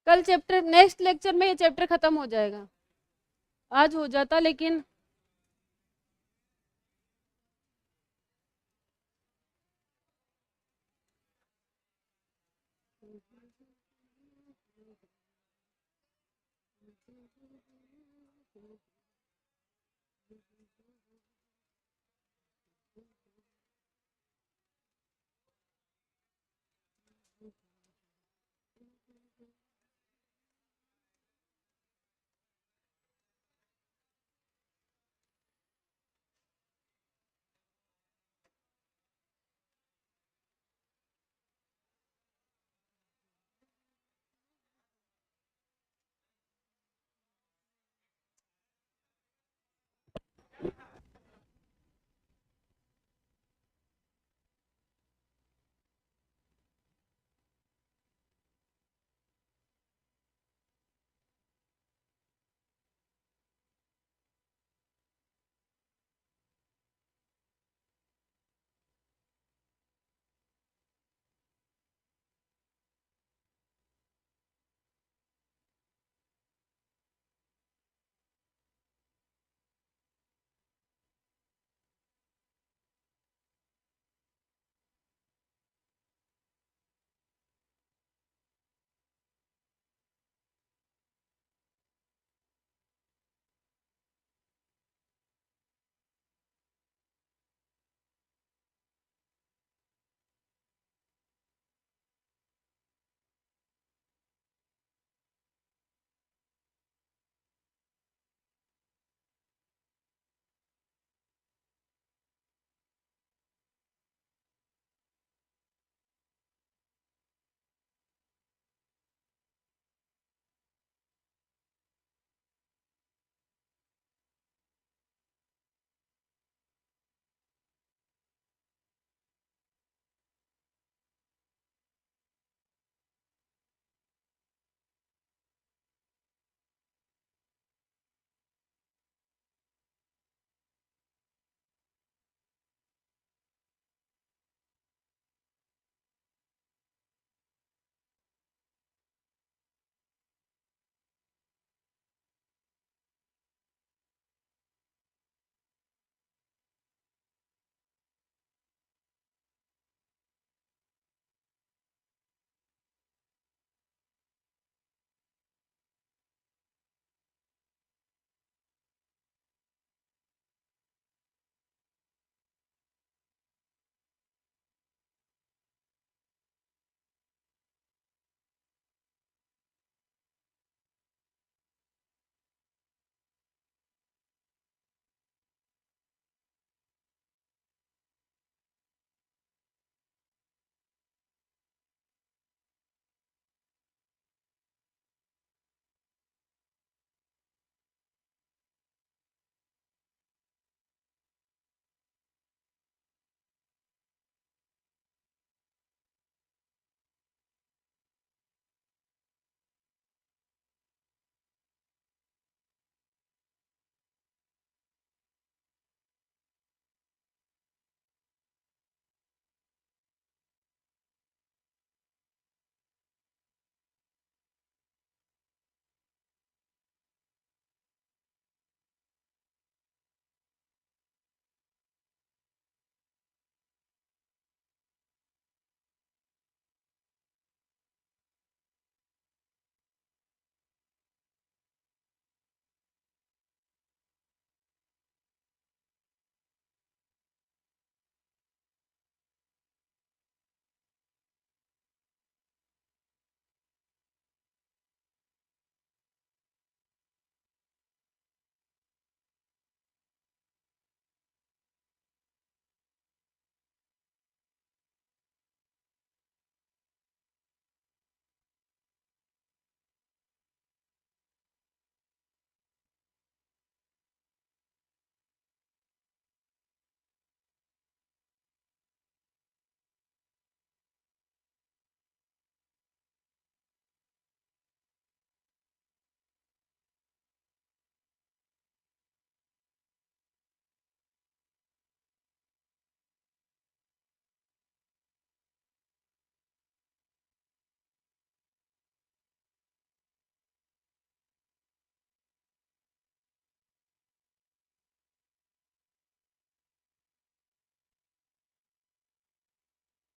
कल चैप्टर, नेक्स्ट लेक्चर में ये चैप्टर खत्म हो जाएगा। आज हो जाता लेकिन